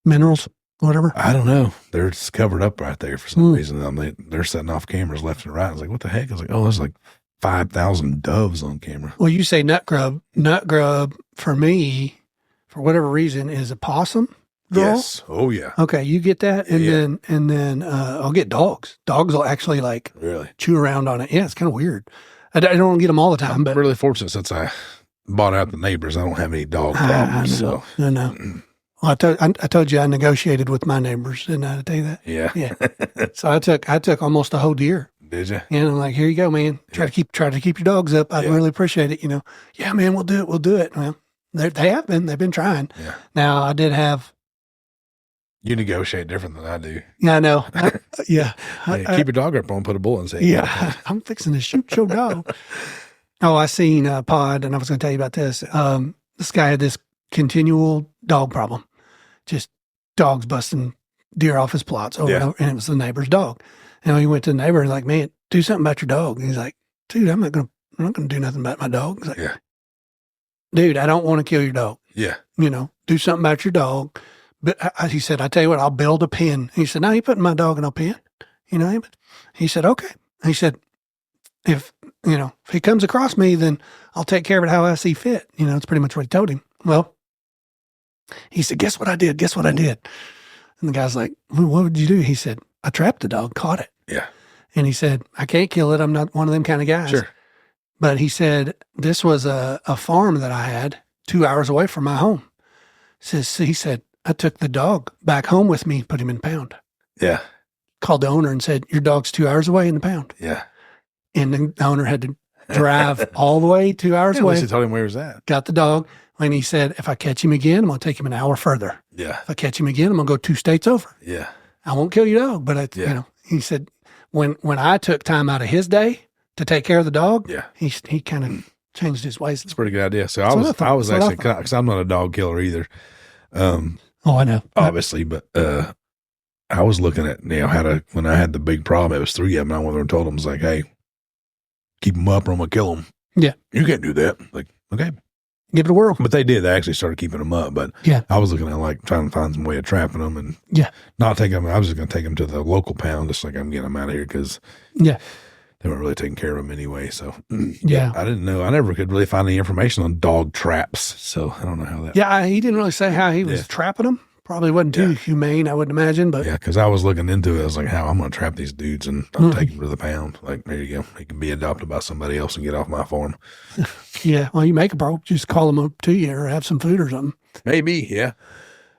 minerals, whatever. I don't know. They're just covered up right there for some reason. They're setting off cameras left and right. I was like, what the heck? I was like, oh, there's like 5,000 doves on camera. Well, you say nut grub. Nut grub for me, for whatever reason, is a possum. Draw? Yes. Oh yeah. Okay, you get that, and then I'll get dogs. Dogs will actually like really chew around on it. Yeah, it's kind of weird. I don't get them all the time, but I'm really fortunate since I bought out the neighbors. I don't have any dog problems. I know. Well, I told you I negotiated with my neighbors, didn't I tell you that? Yeah. Yeah. So I took almost a whole deer. Did you? And I'm like, here you go, man. Try to keep your dogs up. I'd really appreciate it. Yeah, man, we'll do it. We'll do it. Well, they've been trying. Yeah. Now I did have. You negotiate different than I do. Yeah, I know. Yeah. Keep your dog up on, put a bullet in his head. Yeah. I'm fixing to shoot your dog. Oh, I seen a pod, and I was going to tell you about this. This guy had this continual dog problem. Just dogs busting deer off his plots over and over, and it was the neighbor's dog. And he went to the neighbor and like, man, do something about your dog. And he's like, dude, I'm not gonna do nothing about my dog. He's like, dude, I don't want to kill your dog. Yeah. Do something about your dog. But he said, I tell you what, I'll build a pen. He said, no, you putting my dog in a pen. He said, okay. He said, if he comes across me, then I'll take care of it how I see fit. It's pretty much what he told him. Well, he said, guess what I did? And the guy's like, well, what would you do? He said, I trapped the dog, caught it. Yeah. And he said, I can't kill it. I'm not one of them kind of guys. Sure. But he said, this was a farm that I had 2 hours away from my home. He said, I took the dog back home with me, put him in the pound. Yeah. Called the owner and said, your dog's 2 hours away in the pound. Yeah. And the owner had to drive all the way 2 hours away. He told him where he was at. Got the dog. And he said, if I catch him again, I'm going to take him an hour further. Yeah. If I catch him again, I'm going to go 2 states over. Yeah. I won't kill your dog. But, he said, when I took time out of his day to take care of the dog, he kind of changed his ways. It's a pretty good idea. So I was actually, because I'm not a dog killer either. I know. Obviously, but I was looking at, when I had the big problem, it was 3 of them. I went over and told them, I was like, hey, keep them up or I'm going to kill them. Yeah. You can't do that. Like, okay. Give it a whirl. But they did. They actually started keeping them up. But I was looking at like trying to find some way of trapping them and not taking them. I was just going to take them to the local pound, just like I'm getting them out of here because they weren't really taking care of them anyway. So I didn't know. I never could really find any information on dog traps. So I don't know how that. Yeah, he didn't really say how he was trapping them. Probably wasn't too humane, I wouldn't imagine. But because I was looking into it, I was like, how I'm going to trap these dudes and I'll take them to the pound. Like, there you go. He can be adopted by somebody else and get off my farm. Yeah. Well, you make a bro, just call them up to you or have some food or something. Maybe. Yeah.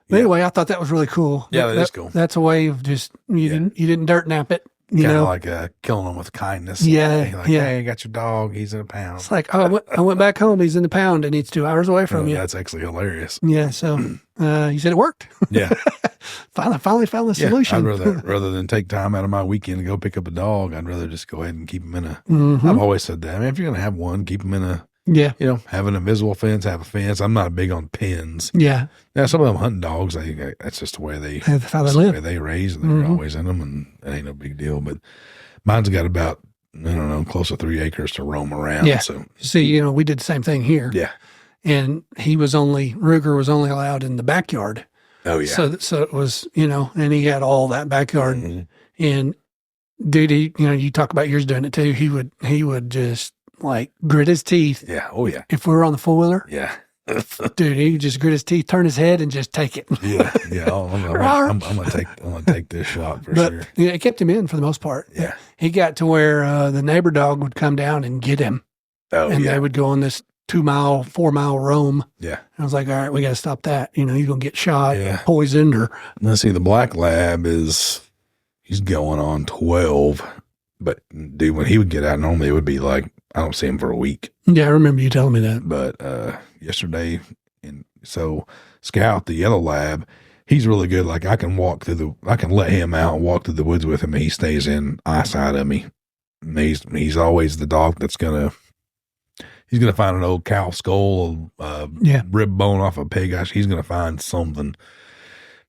But anyway, I thought that was really cool. Yeah, that is cool. That's a way of just, you didn't dirt nap it. Kind of like killing them with kindness. Yeah. Like, hey, you got your dog. He's in a pound. It's like, I went back home. He's in the pound and he's 2 hours away from you. That's actually hilarious. Yeah. So he said it worked. Yeah. Finally found the solution. I'd rather than take time out of my weekend to go pick up a dog, I'd rather just go ahead and keep them in a, I've always said that. I mean, if you're going to have one, keep them in a, have an invisible fence, have a fence. I'm not big on pens. Yeah. Now, some of them hunting dogs, that's just the way that's how they live. The way they raise, and they're always in them, and it ain't no big deal. But mine's got about, I don't know, close to 3 acres to roam around. Yeah. So see, we did the same thing here. Yeah. And Ruger was only allowed in the backyard. Oh yeah. So it was, and he had all that backyard. And dude, you talk about yours doing it too. He would just like grit his teeth. Yeah. Oh yeah. If we were on the 4-wheeler. Yeah. Dude, he would just grit his teeth, turn his head, and just take it. Yeah. I'm gonna take this shot for sure. Yeah, it kept him in for the most part. Yeah. He got to where the neighbor dog would come down and get him. Oh, and they would go on this 4-mile roam. Yeah. I was like, all right, we got to stop that. You're going to get shot, poisoned, or. Let's see, the black lab he's going on 12. But dude, when he would get out, normally it would be like, I don't see him for a week. Yeah, I remember you telling me that. But yesterday, so Scout, the yellow lab, he's really good. Like I can let him out and walk through the woods with him, and he stays in eyesight of me. And he's always the dog that's he's going to find an old cow skull, rib bone off a pig. He's going to find something,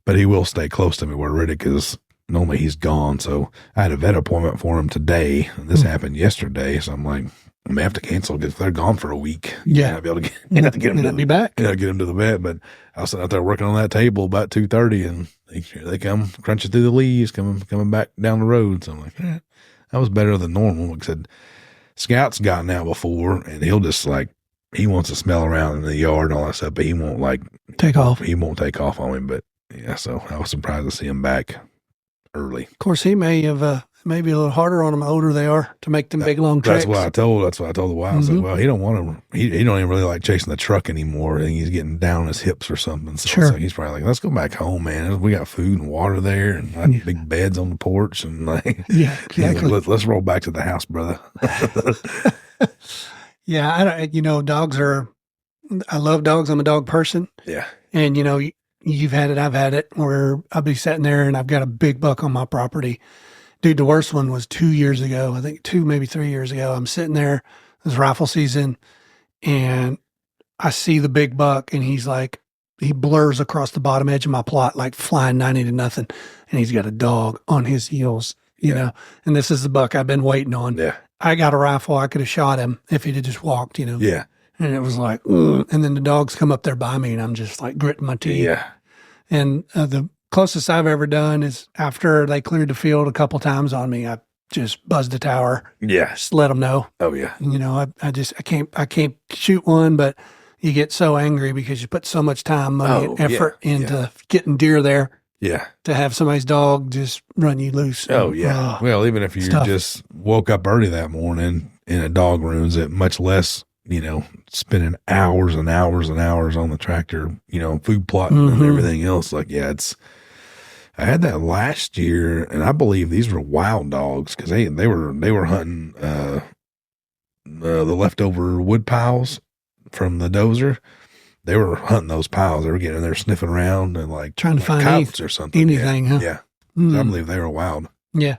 but he will stay close to me where Riddick is. Normally he's gone. So I had a vet appointment for him today. This happened yesterday. So I'm like, I may have to cancel because they're gone for a week. Yeah. I'll be able to get him to be back. Get him to the vet. But I was sitting out there working on that table about 2:30 and they come crunching through the leaves, coming back down the road. So I'm like, that was better than normal. Like I said, Scout's gotten out before, and he'll just like, he wants to smell around in the yard and all that stuff, but he won't like take off. He won't take off on me. But yeah, so I was surprised to see him back early. Of course, he may have maybe a little harder on them the older they are to make them big long treks. That's what I told the wild. I said, well, he don't want to. He don't even really like chasing the truck anymore. I think he's getting down on his hips or something. So, sure. So he's probably like, let's go back home, man. We got food and water there, and like big beds on the porch, and like, yeah, exactly. Let's roll back to the house, brother. Yeah, dogs are. I love dogs. I'm a dog person. Yeah, and you've had it, I've had it, where I'll be sitting there and I've got a big buck on my property. Dude, the worst one was 2 years ago. I think 2, maybe 3 years ago. I'm sitting there, it was rifle season, and I see the big buck, and he's like, he blurs across the bottom edge of my plot, like flying 90 to nothing. And he's got a dog on his heels, you know, and this is the buck I've been waiting on. Yeah. I got a rifle. I could have shot him if he'd have just walked, Yeah. And it was like, ugh. And then the dogs come up there by me, and I'm just like gritting my teeth. Yeah. And the closest I've ever done is after they cleared the field a couple times on me, I just buzzed the tower. Yeah. Just let them know. Oh yeah. I can't shoot one, but you get so angry because you put so much time, money, and effort into getting deer there. Yeah. To have somebody's dog just run you loose. Oh yeah. Well, even if you just woke up early that morning and a dog ruins it, much less, spending hours and hours and hours on the tractor, food plotting and everything else. Like, I had that last year, and I believe these were wild dogs because they were hunting the leftover wood piles from the dozer. They were hunting those piles. They were getting in there sniffing around and like trying to find coyotes or something. Anything, huh? Yeah. So I believe they were wild. Yeah.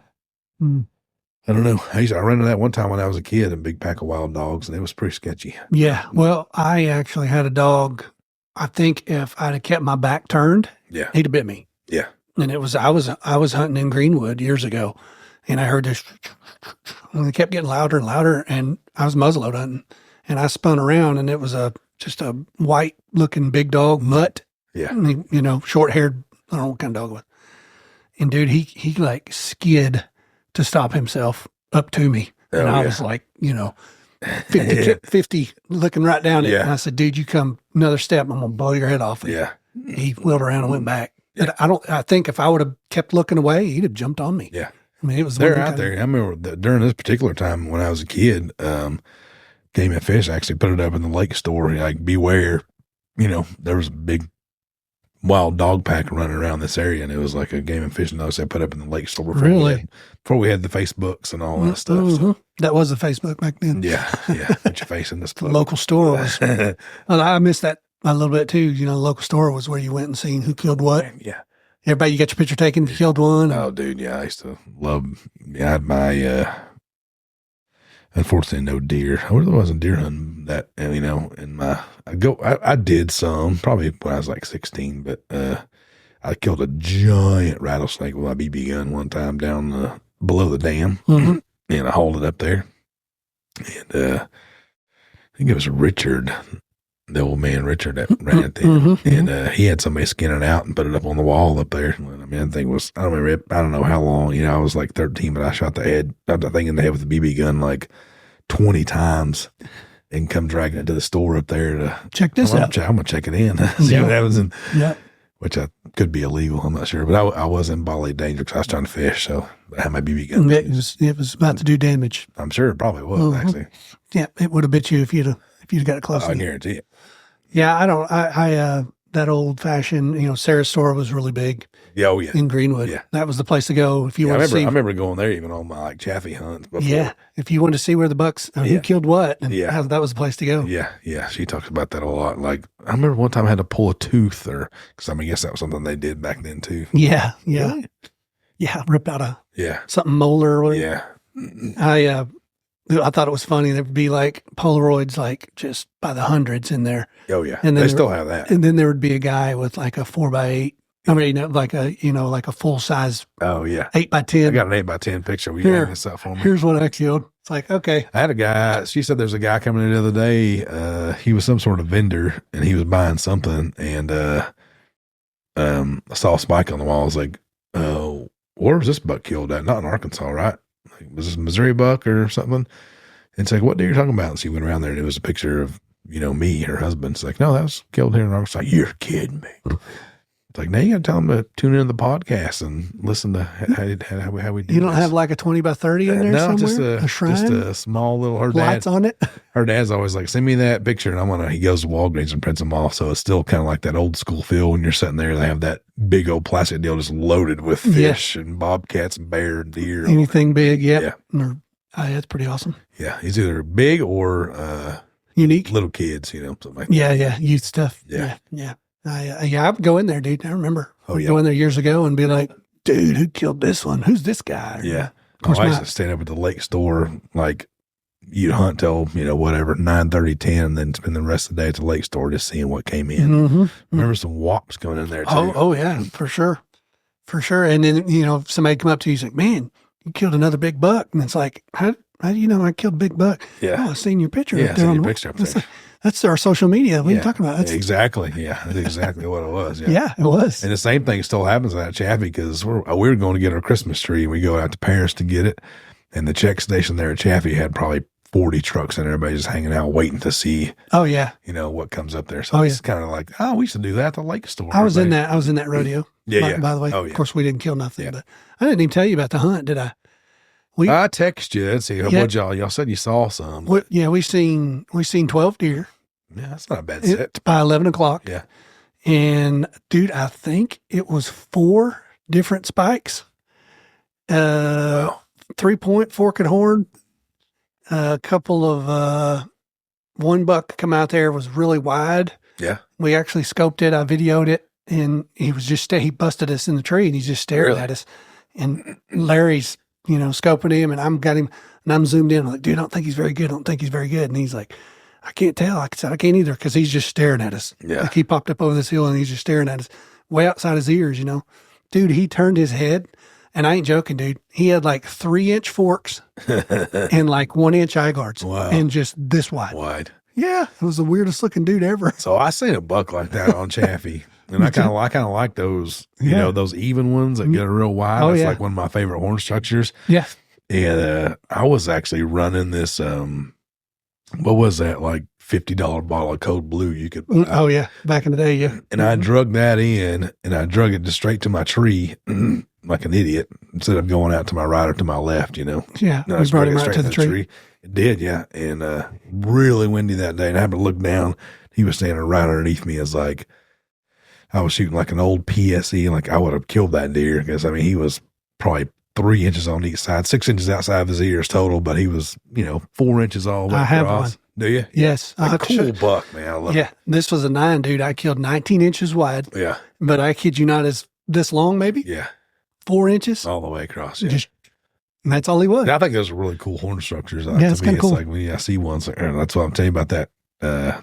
I don't know. I ran into that one time when I was a kid, a big pack of wild dogs, and it was pretty sketchy. Yeah. Well, I actually had a dog. I think if I'd have kept my back turned, he'd have bit me. Yeah. And I was hunting in Greenwood years ago, and I heard this, and it kept getting louder and louder, and I was muzzleload hunting, and I spun around, and it was just a white looking big dog, mutt. Yeah. Short haired. I don't know what kind of dog it was. And dude, he like skid to stop himself up to me. And I was like, 50 looking right down at it. And I said, dude, you come another step, I'm going to blow your head off. And he wheeled around and went back. Yeah. I think if I would have kept looking away, he'd have jumped on me. Yeah. I mean, it was, they're out there. I remember during this particular time when I was a kid, Game and Fish actually put it up in the lake store, like, beware, there was a big wild dog pack running around this area, and it was like a Game and Fish notice they put up in the lake store before we had the Facebooks and all that stuff. So. That was the Facebook back then. Yeah. Put your face in this the local store was. Well, I missed that a little bit too. The local store was where you went and seen who killed what. Yeah. Everybody, you got your picture taken, you killed one. Oh, dude, yeah, I used to love. I had my. Unfortunately, no deer. I really wasn't deer hunting that, I did some, probably when I was like 16, but I killed a giant rattlesnake with my BB gun one time down below the dam, and I hauled it up there. And I think it was Richard, the old man Richard that ran it then. And he had somebody skin it out and put it up on the wall up there. The thing was, I don't know how long, I was like 13, but I shot the thing in the head with the BB gun like 20 times and come dragging it to the store up there to check this out. I'm going to check it in, see what happens. Which could be illegal. I'm not sure, but I was in bodily danger because I was trying to fish. So I had my BB gun. It was about to do damage. I'm sure it probably was actually. Yeah. It would have bit you if you'd got it close. I guarantee it. Yeah. I that old fashioned, Sarah's store was really big. Yeah, oh yeah. In Greenwood. Yeah. That was the place to go if you want to see. I remember going there even on my like chaffee hunts before. Yeah. If you wanted to see where the bucks, who killed what, and that was the place to go. Yeah. Yeah. She talks about that a lot. Like, I remember one time I had to pull a tooth because I guess that was something they did back then too. Yeah. Yeah. Really? Yeah. Rip out something molar or whatever. Yeah. I thought it was funny. There'd be like Polaroids, like just by the hundreds in there. Oh yeah. And they still have that. And then there would be a guy with like a 4x8. I mean, like a full size. Oh yeah. 8x10. I got an 8x10 picture. Will you hang this up for me? Here's what I killed. It's like, okay. I had a guy, she said there's a guy coming in the other day. He was some sort of vendor and he was buying something. And, I saw a spike on the wall. I was like, where was this buck killed at? Not in Arkansas, right? Like, was this a Missouri buck or something? it's like, what deer are you talking about? And she went around there and it was a picture of, me, her husband. It's like, no, that was killed here in Arkansas. You're kidding me. It's like, now you got to tell them to tune into the podcast and listen to how we do. You don't have like a 20 by 30 in there no, somewhere? a shrine? Just a small little, lights on it. Her dad's always like, send me that picture. And he goes to Walgreens and prints them off. So it's still kind of like that old school feel when you're sitting there. They have that big old plastic deal just loaded with fish and bobcats and bear and deer. Anything big. Yep. Yeah. That's pretty awesome. Yeah. He's either big or unique. Little kids, something like that. Yeah. Youth stuff. Yeah. I would go in there, dude. I remember. Go in there years ago and be like, dude, who killed this one? Who's this guy? Yeah. Of course, I used to stand up at the lake store, like you'd hunt till, whatever, 9:30, 10, and then spend the rest of the day at the lake store just seeing what came in. Mm-hmm. Remember some wops going in there too. Oh yeah, for sure. For sure. And then, somebody come up to you, he's like, man, you killed another big buck. And it's like, how do you know I killed a big buck? Yeah. Oh, I seen your picture. Yeah, I seen your picture up there. That's our social media. What are you talking about? Exactly. Yeah, that's exactly what it was. Yeah, it was. And the same thing still happens at Chaffee because we were going to get our Christmas tree and we go out to Paris to get it. And the check station there at Chaffee had probably 40 trucks and everybody just hanging out waiting to see. Oh yeah. What comes up there. So it's kind of like, we used to do that at the lake store. I was in that rodeo. Yeah. By the way, of course we didn't kill nothing, but I didn't even tell you about the hunt, did I? I text you. Let's see. What y'all said you saw some. We seen 12 deer. Yeah, that's not a bad set. By 11 o'clock. Yeah. And dude, I think it was 4 different spikes. 3-point fork and horn. A couple of, one buck come out there was really wide. Yeah. We actually scoped it. I videoed it and he was he busted us in the tree and he's just staring at us. And Larry's, scoping him and I'm zoomed in. I'm like, dude, I don't think he's very good. And he's like, I can't tell. I said, I can't either because he's just staring at us. Yeah. Like he popped up over this hill and he's just staring at us way outside his ears, Dude, he turned his head and I ain't joking, dude. He had like 3-inch forks and like 1-inch eye guards. Wow. And just this wide. Yeah. It was the weirdest looking dude ever. So I seen a buck like that on Chaffee. And I kind of like those, those even ones that get real wide. Oh, That's like one of my favorite horn structures. Yeah. And I was actually running this, what was that, like $50 bottle of Code Blue you could buy. Oh, yeah. Back in the day, yeah. And I drug that in, and I drug it just straight to my tree like an idiot instead of going out to my right or to my left, Yeah. No, you brought him right to the tree. It did, yeah. And really windy that day. And I happened to look down. He was standing right underneath me as like, I was shooting like an old PSE, like I would have killed that deer because, he was probably 3 inches on each side, 6 inches outside of his ears total, but he was, 4 inches all the way across. I have one. Do you? Yes. A cool buck, man. I love it. This was a 9, dude. I killed 19 inches wide. Yeah. But I kid you not, as this long maybe. Yeah. 4 inches. All the way across. Yeah. And that's all he was. And I think those are really cool horn structures. Yeah, it's kind of cool. Like when I see one, like, that's what I'm telling you about that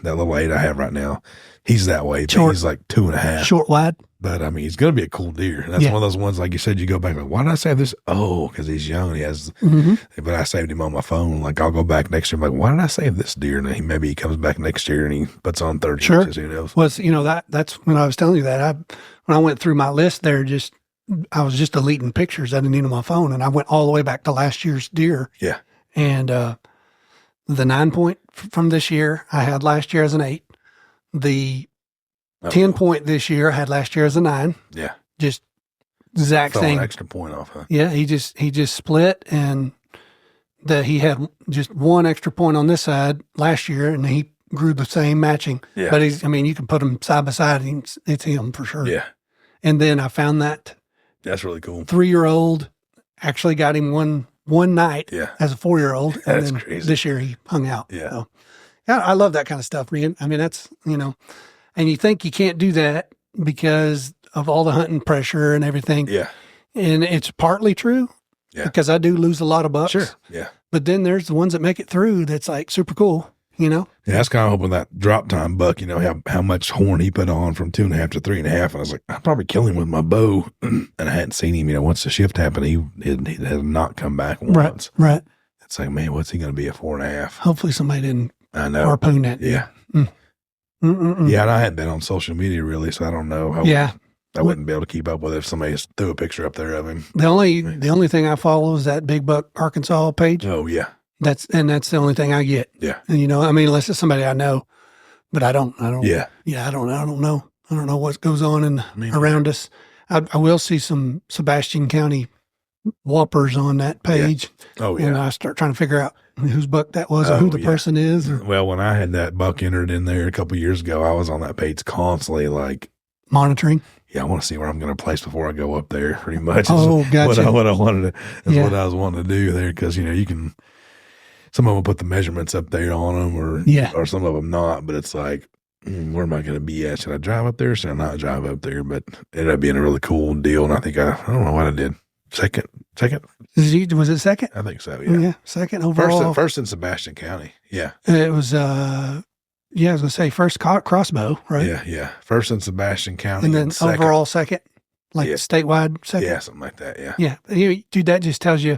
little 8 I have right now. He's that way. Short. He's like 2.5. Short, wide. But he's going to be a cool deer. And that's one of those ones, like you said, you go back, like, why did I save this? Oh, because he's young. And he has, but I saved him on my phone. Like, I'll go back next year. I'm like, why did I save this deer? And then maybe he comes back next year and he puts on 30 inches. Who knows? Well, that's when I was telling you that. When I went through my list there, I was just deleting pictures I didn't need on my phone. And I went all the way back to last year's deer. Yeah. And the 9-point from this year, I had last year as an 8. The 10-point this year, I had last year as a 9. Yeah. Just exact same. An extra point off, huh? Yeah, he just split, and he had just 1 extra point on this side last year, and he grew the same matching. Yeah. But you can put them side by side, and it's him for sure. Yeah. And then I found that that's really cool. 3-year-old, actually got him one night as a 4-year-old. And That's then crazy. This year he hung out. Yeah. So, I love that kind of stuff, man. That's, and you think you can't do that because of all the hunting pressure and everything. Yeah. And it's partly true because I do lose a lot of bucks. Sure. Yeah. But then there's the ones that make it through that's like super cool, Yeah, that's kind of hoping that drop time buck, how much horn he put on from 2.5 to 3.5. And I was like, I'd probably kill him with my bow. And I hadn't seen him, once the shift happened, he had not come back once. Right. It's like, man, what's he going to be at 4.5? Hopefully somebody didn't harpoon that. Yeah. Yeah, and I hadn't been on social media really, so I don't know. I wouldn't be able to keep up with it if somebody just threw a picture up there of him. The only thing I follow is that Big Buck Arkansas page. Oh, yeah. That's the only thing I get. Yeah. And, I mean, unless it's somebody I know, but I don't. Yeah. Yeah. I don't know. I don't know what goes on around us. I will see some Sebastian County whoppers on that page. Yeah. Oh, yeah. And I start trying to figure out whose buck that was or who the person is. Well, when I had that buck entered in there a couple of years ago, I was on that page constantly like monitoring. Yeah, I want to see where I'm going to place before I go up there. Pretty much. Oh, gotcha. What I wanted to, what I was wanting to do there, because you can. Some of them put the measurements up there on them, or some of them not. But it's like, where am I going to be at? Should I drive up there? Should I not drive up there? But it ended up being a really cool deal, and I think I don't know what I did. Second. Was it second? I think so. Yeah. Yeah. Second overall. First in Sebastian County. Yeah. It was. I was going to say first crossbow, right? Yeah. First in Sebastian County. And then overall second, statewide second? Yeah, something like that, yeah. Yeah. Dude, that just tells you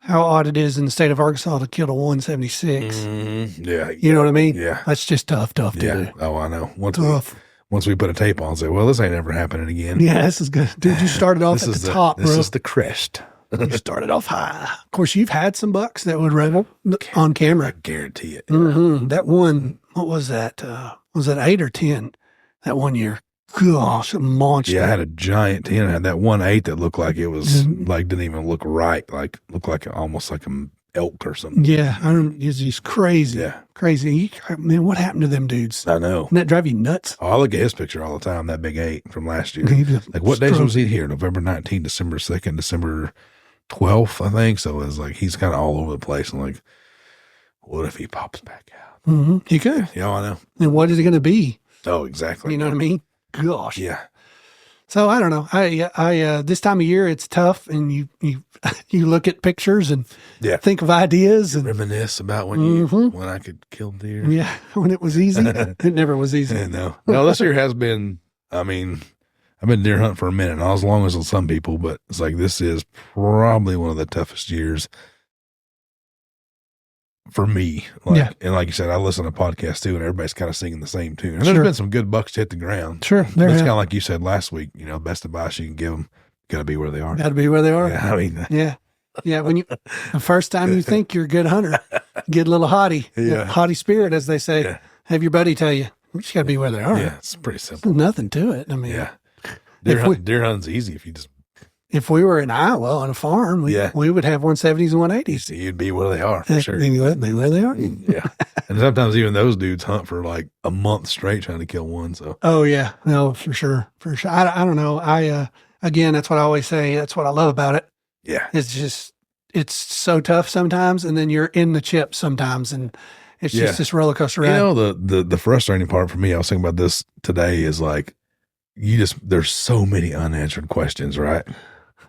how odd it is in the state of Arkansas to kill a 176. Mm-hmm. Yeah. You know what I mean? Yeah. That's just tough to do. Oh, I know. Once we put a tape on and say, well, this ain't ever happening again. Yeah, this is good. Dude, you started off at the top, bro. This is the crest. You started off high. Of course, you've had some bucks that would revel on camera. I guarantee it. Mm-hmm. That one, what was that? Was that 8 or 10 that one year? Gosh, a monster. Yeah, I had a giant 10. I had that 1/8 that looked like it was, didn't even look right. Looked like almost like an elk or something. Yeah, I remember. He's crazy. Yeah. Crazy. Man, what happened to them dudes? I know. Doesn't that drive you nuts? Oh, I look at his picture all the time, that big 8 from last year. Like, what days was he here? November 19th, December 2nd, December 12th, I think. So it's like he's kind of all over the place. And like, what if he pops back out? Mm-hmm. He could. Yeah, I know. And what is it going to be? Oh, exactly. You know what I mean? Gosh. Yeah. So I don't know. I this time of year it's tough, and you look at pictures and think of ideas and reminisce about when I could kill deer. Yeah, when it was easy. It never was easy. No, this year has been. I mean, I've been deer hunting for a minute, not as long as some people, but it's like this is probably one of the toughest years for me. And like you said, I listen to podcasts too, and everybody's kind of singing the same tune. And there's been some good bucks to hit the ground. Sure. It's kind of like you said last week, best advice you can give them, got to be where they are. Got to be where they are. Yeah, I mean. Yeah. When the first time you think you're a good hunter, get a little haughty, haughty spirit, as they say. Yeah. Have your buddy tell you, you just got to be where they are. Yeah, it's pretty simple. There's nothing to it. I mean, deer hunting's easy if you just. If we were in Iowa on a farm, we would have 170s and 180s. You'd be where they are, for sure. Be where they are. Yeah. And sometimes even those dudes hunt for like a month straight trying to kill one. So. Oh, yeah. No, for sure. I don't know. Again, that's what I always say. That's what I love about it. Yeah. It's so tough sometimes, and then you're in the chips sometimes, and it's just this roller coaster ride. The frustrating part for me, I was thinking about this today, is like, there's so many unanswered questions, right?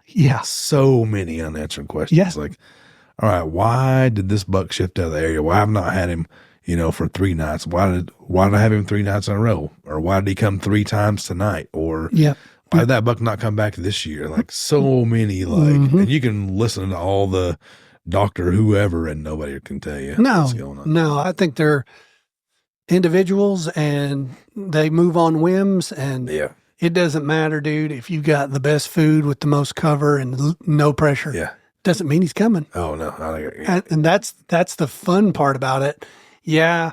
Yeah. So many unanswered questions. Yeah. Like, all right, why did this buck shift out of the area? Why have I not had him, for 3 nights? Why did I have him 3 nights in a row? Or why did he come 3 times tonight? Or why did that buck not come back this year? Like, so many, and you can listen to all the doctor, whoever, and nobody can tell you what's going on. No, I think they're individuals and they move on whims, and it doesn't matter, dude, if you got the best food with the most cover and no pressure. Yeah. Doesn't mean he's coming. Oh, no. And that's the fun part about it. Yeah,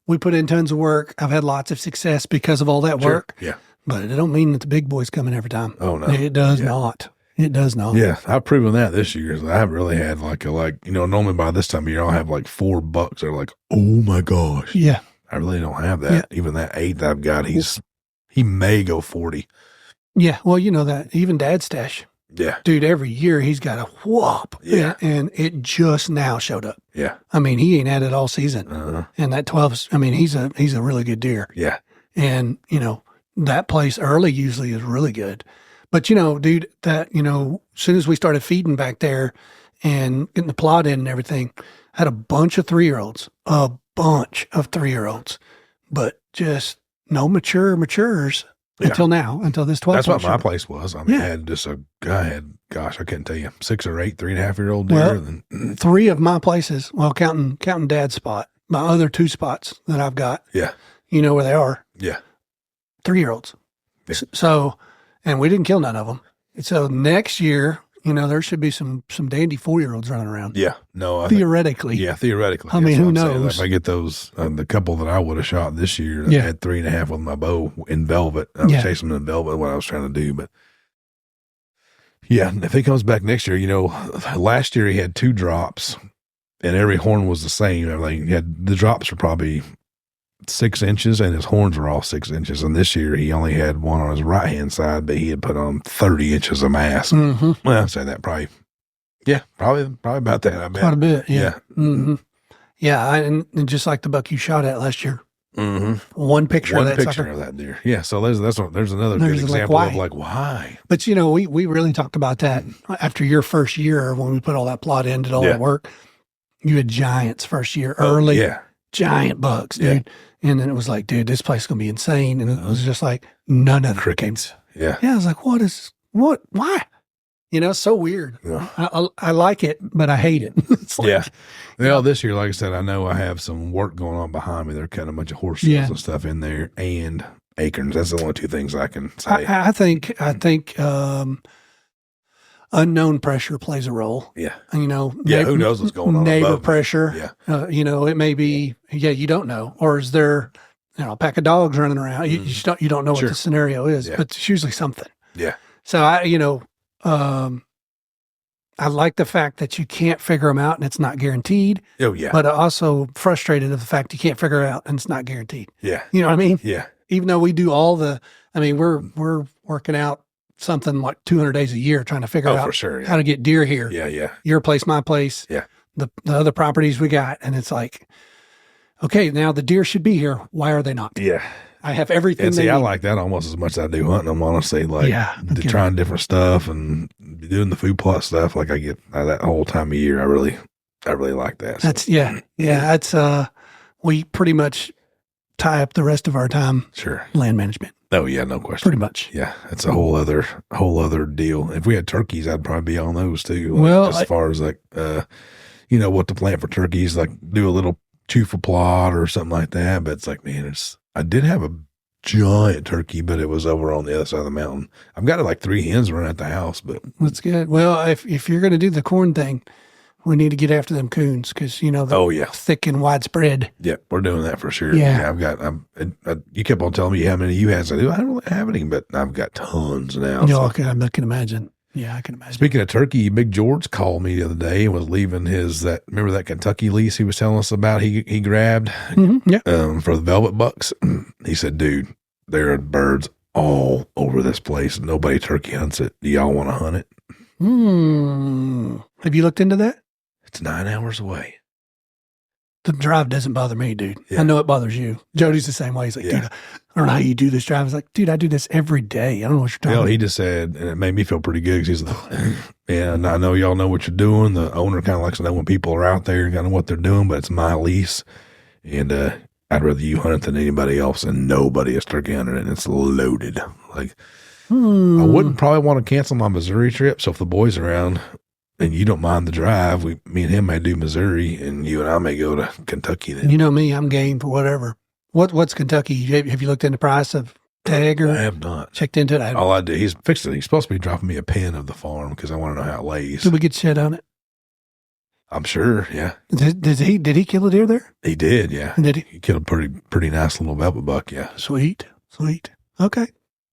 we put in tons of work. I've had lots of success because of all that work. Yeah. But it don't mean that the big boy's coming every time. Oh, no. It does not. It does not. Yeah, I've proven that this year. I haven't really had normally by this time of year I'll have like 4 bucks that are like, oh my gosh. Yeah. I really don't have that. Yeah. Even that 8 that I've got, he may go 40. Yeah, well, that. Even Dad's stash. Yeah. Dude, every year he's got a whoop. Yeah. And it just now showed up. Yeah. I mean, he ain't had it all season. And that 12's, he's a really good deer. Yeah. And, that place early usually is really good. But, dude, that, as soon as we started feeding back there and getting the plot in and everything, I had a bunch of 3-year-olds, but just no matures until now, until this 12. That's what my place was. I had just a guy I couldn't tell you, 6 or 8 3.5-year-old deer. Well, 3 of my places, well, counting Dad's spot, my other 2 spots that I've got. Yeah. You know where they are. Yeah. 3-year-olds. Yeah. So, and we didn't kill none of them. So next year, there should be some dandy 4-year-olds running around. Yeah. No. Theoretically. Theoretically. I mean, who knows? If I get those, the couple that I would have shot this year, I had 3.5 with my bow in velvet. I was chasing them in velvet, what I was trying to do. But yeah, if he comes back next year, last year he had 2 drops and every horn was the same. The drops were probably 6 inches and his horns were all 6 inches. And this year he only had one on his right hand side, but he had put on 30 inches of mass. Mm-hmm. Well, I'd say that probably about that. I bet quite a bit. Yeah. Mm-hmm. Yeah. And just like the buck you shot at last year. Mm-hmm. One picture of that deer. Yeah. So there's another good example of why. But we really talked about that after your first year when we put all that plot in, did all that work. You had giants first year, early. Yeah. Giant bucks, dude. Yeah. And then it was like, dude, this place is going to be insane. And it was just like, none of the crickets. Yeah. Yeah. I was like, why? So weird. Yeah. I like it, but I hate it. It's like, Well, this year, like I said, I know I have some work going on behind me. They're cutting a bunch of horse shoes and stuff in there and acorns. That's the only 2 things I can say. I think unknown pressure plays a role. Yeah. Who knows what's going on? Neighbor pressure. Yeah. It may be, you don't know. Or is there, a pack of dogs running around? You don't know what the scenario is, but it's usually something. Yeah. So I like the fact that you can't figure them out and it's not guaranteed. Oh, yeah. But also frustrated of the fact you can't figure it out and it's not guaranteed. Yeah. You know what I mean? Yeah. Even though we do we're working out something like 200 days a year trying to figure out for sure, how to get deer here. Yeah, yeah. Your place, my place. Yeah. The other properties we got. And it's like, okay, now the deer should be here. Why are they not? Yeah. I have everything and they need. I like that almost as much as I do hunting them, honestly. Trying different stuff and doing the food plot stuff. Like I get that whole time of year. I really like that. So. That's we pretty much tie up the rest of our time. Sure. Land management. Oh yeah, no question. Pretty much. Yeah, it's a whole other deal. If we had turkeys, I'd probably be on those too. As far as what to plant for turkeys, like do a little chufa plot or something like that. But it's like, man, I did have a giant turkey, but it was over on the other side of the mountain. I've got 3 hens running at the house, but that's good. Well, if you're going to do the corn thing, we need to get after them coons because they're thick and widespread. Yeah, we're doing that for sure. Yeah, I've got. You kept on telling me how many you had. So I don't really have any, but I've got tons now. I can imagine. Yeah, I can imagine. Speaking of turkey, Big George called me the other day and was leaving remember that Kentucky lease he was telling us about he grabbed for the velvet bucks. He said, dude, there are birds all over this place. Nobody turkey hunts it. Do y'all want to hunt it? Have you looked into that? It's 9 hours away. The drive doesn't bother me, dude. Yeah. I know it bothers you. Jody's the same way. He's like, dude, I don't know how you do this drive. I was like, dude, I do this every day. I don't know what you're talking about. He just said, and it made me feel pretty good because he's like, and I know y'all know what you're doing. The owner kind of likes to know when people are out there and kind of what they're doing, but it's my lease. And I'd rather you hunt it than anybody else, and nobody is turkey hunting it, and it's loaded. I wouldn't probably want to cancel my Missouri trip, so if the boys are around and you don't mind the drive, me and him may do Missouri, and you and I may go to Kentucky then. You know me, I'm game for whatever. What's Kentucky? Have you looked into the price of tag or? I have not. Checked into it? All I do, he's fixed it. He's supposed to be dropping me a pin of the farm because I want to know how it lays. Did we get shed on it? I'm sure, yeah. Did he kill a deer there? He did, yeah. Did he? He killed a pretty nice little velvet buck, yeah. Sweet. Okay.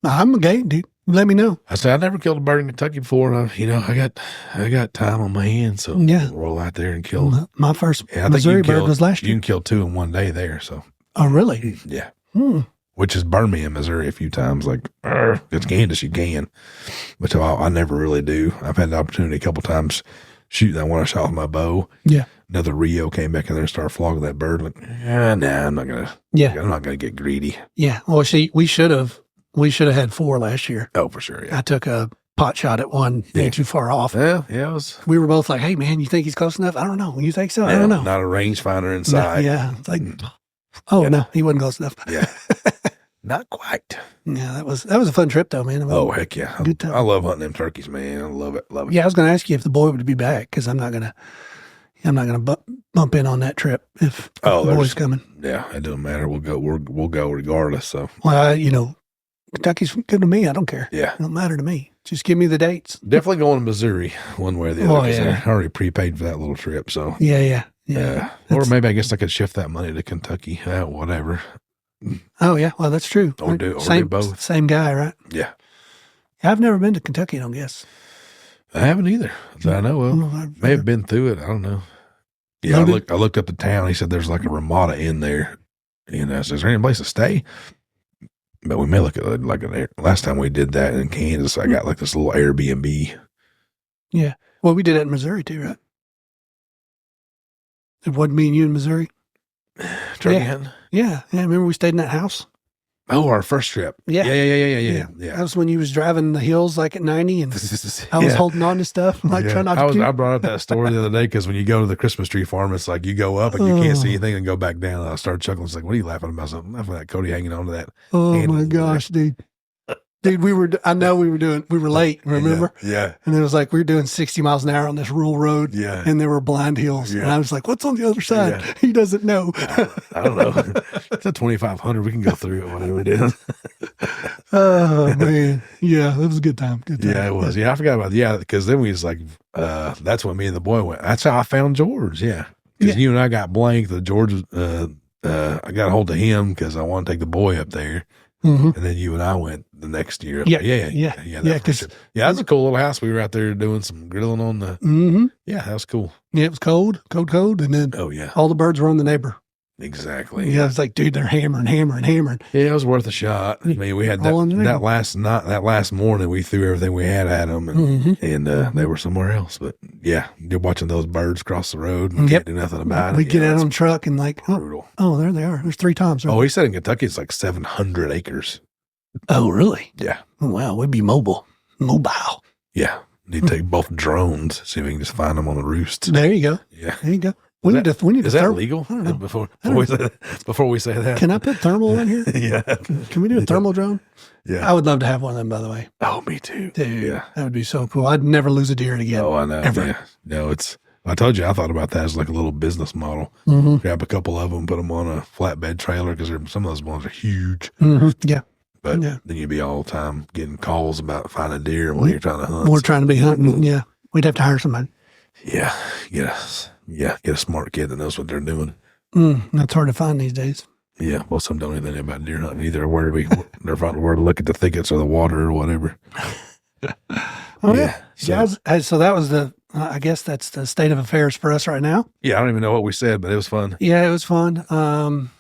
I'm a game, dude. Let me know. I said I never killed a bird in Kentucky before. I got time on my hands, so I'll roll out there and kill. My first Missouri bird was last year. You can kill 2 in one day there. So. Oh, really? Yeah. Which has burned me in Missouri a few times. Like it's Kansas, you can, but I never really do. I've had the opportunity a couple times shooting that one I shot with my bow. Yeah. Another Rio came back in there and started flogging that bird. Like, I'm not gonna. Yeah. I'm not gonna get greedy. Yeah. Well, we should have had 4 last year. Oh, for sure. Yeah. I took a pot shot at one, ain't too far off. Yeah. We were both like, hey, man, you think he's close enough? I don't know. You think so? I don't know. Not a rangefinder inside. No, yeah. It's like, no, he wasn't close enough. Yeah. Not quite. Yeah, that was a fun trip though, man. Heck yeah. Good time. I love hunting them turkeys, man. I love it. Yeah, I was going to ask you if the boy would be back because I'm not going to bump in on that trip if the boy's coming. Yeah, it doesn't matter. We'll go regardless. So. Well, Kentucky's good to me. I don't care. Yeah. It don't matter to me. Just give me the dates. Definitely going to Missouri one way or the other. Oh, yeah. I already prepaid for that little trip. So, Yeah. Or maybe I guess I could shift that money to Kentucky. Whatever. Oh, yeah. Well, that's true. Or do both. Same guy, right? Yeah. I've never been to Kentucky, I don't guess. I haven't either, that I know of. May have been through it. I don't know. Yeah, I looked up the town. He said there's like a Ramada in there. You know, so is there any place to stay? But we may look at like last time we did that in Kansas, I got like this little Airbnb. Yeah. Well, we did that in Missouri too, right? It wasn't me and you in Missouri. Yeah. Remember we stayed in that house? Oh, our first trip. Yeah. Yeah. That was when you was driving the hills like at 90 and I was holding on to stuff. Like trying not to. I brought up that story the other day because when you go to the Christmas tree farm, it's like you go up and you can't see anything and go back down. And I started chuckling. It's like, what are you laughing about? So I'm laughing at Cody hanging on to that. Oh my gosh, dude. Dude, we were late, remember? Yeah. And it was like, we were doing 60 miles an hour on this rural road. Yeah. And there were blind hills. Yeah. And I was like, what's on the other side? Yeah. He doesn't know. I don't know. It's at 2,500. We can go through it, whatever we did. Oh, man. Yeah, it was a good time. Yeah, it was. Yeah, I forgot about because then we was like, that's when me and the boy went. That's how I found George. Yeah. Because you and I got blanked. The George, I got a hold of him because I want to take the boy up there. Mm-hmm. And then you and I went the next year. Yeah. That was a cool little house. We were out there doing some grilling on the. Mm-hmm. Yeah, that was cool. Yeah, it was cold, and then all the birds were on the neighbor. Exactly. Yeah, it's like, dude, they're hammering. Yeah, it was worth a shot. I mean, we had that last night, that last morning, we threw everything we had at them, and they were somewhere else. But yeah, you're watching those birds cross the road and can't do nothing about it. We get out on the truck and like, brutal. Oh, there they are. There's 3 times. Oh, he said in Kentucky it's like 700 acres. Oh, really? Yeah. Oh, wow, we'd be mobile. Yeah, need to take both drones, see if we can just find them on the roost. There you go. Yeah, there you go. We need to. Is that legal? I don't know. Before we say that, can I put thermal in here? Yeah. Can we do a thermal drone? Yeah. I would love to have one of them. By the way. Oh, me too. Dude, that would be so cool. I'd never lose a deer again. Oh, I know. Ever. Yeah. No, I told you I thought about that as like a little business model. Mm-hmm. Grab a couple of them, put them on a flatbed trailer because some of those ones are huge. Mm-hmm. Yeah. But then you'd be all the time getting calls about finding deer when you're trying to hunt. We're trying to be hunting. Yeah. We'd have to hire somebody. Yeah. Get a smart kid that knows what they're doing. That's hard to find these days. Yeah. Well, some don't know anything about deer hunting either. Where to look at the thickets or the water or whatever. Yeah. So that was I guess that's the state of affairs for us right now. Yeah. I don't even know what we said, but it was fun. Yeah, it was fun.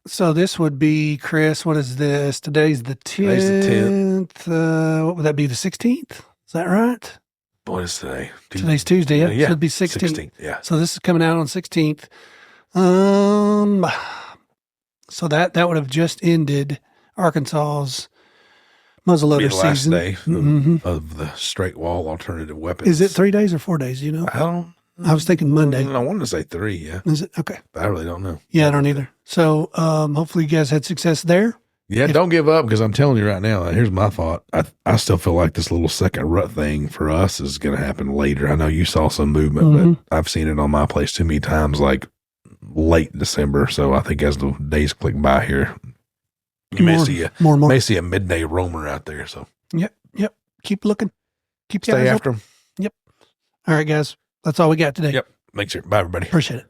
So this would be, Chris, what is this? Today's the 10th. What would that be, the 16th? Is that right? What is today? Today's Tuesday, yeah. So it'd be 16th. Yeah. So this is coming out on 16th. So that would have just ended Arkansas's muzzleloader season. Last day of the straight wall alternative weapons. Is it 3 days or 4 days? You know? I was thinking Monday. I wanted to say 3, yeah. Is it? Okay. But I really don't know. Yeah, I don't either. So hopefully you guys had success there. Yeah, don't give up because I'm telling you right now, here's my thought. I still feel like this little second rut thing for us is going to happen later. I know you saw some movement, but I've seen it on my place too many times, like late December. So I think as the days click by here, you may see a midday roamer out there. So Yep. Keep looking. Stay after them. Yep. All right, guys. That's all we got today. Yep. Make sure. Bye, everybody. Appreciate it.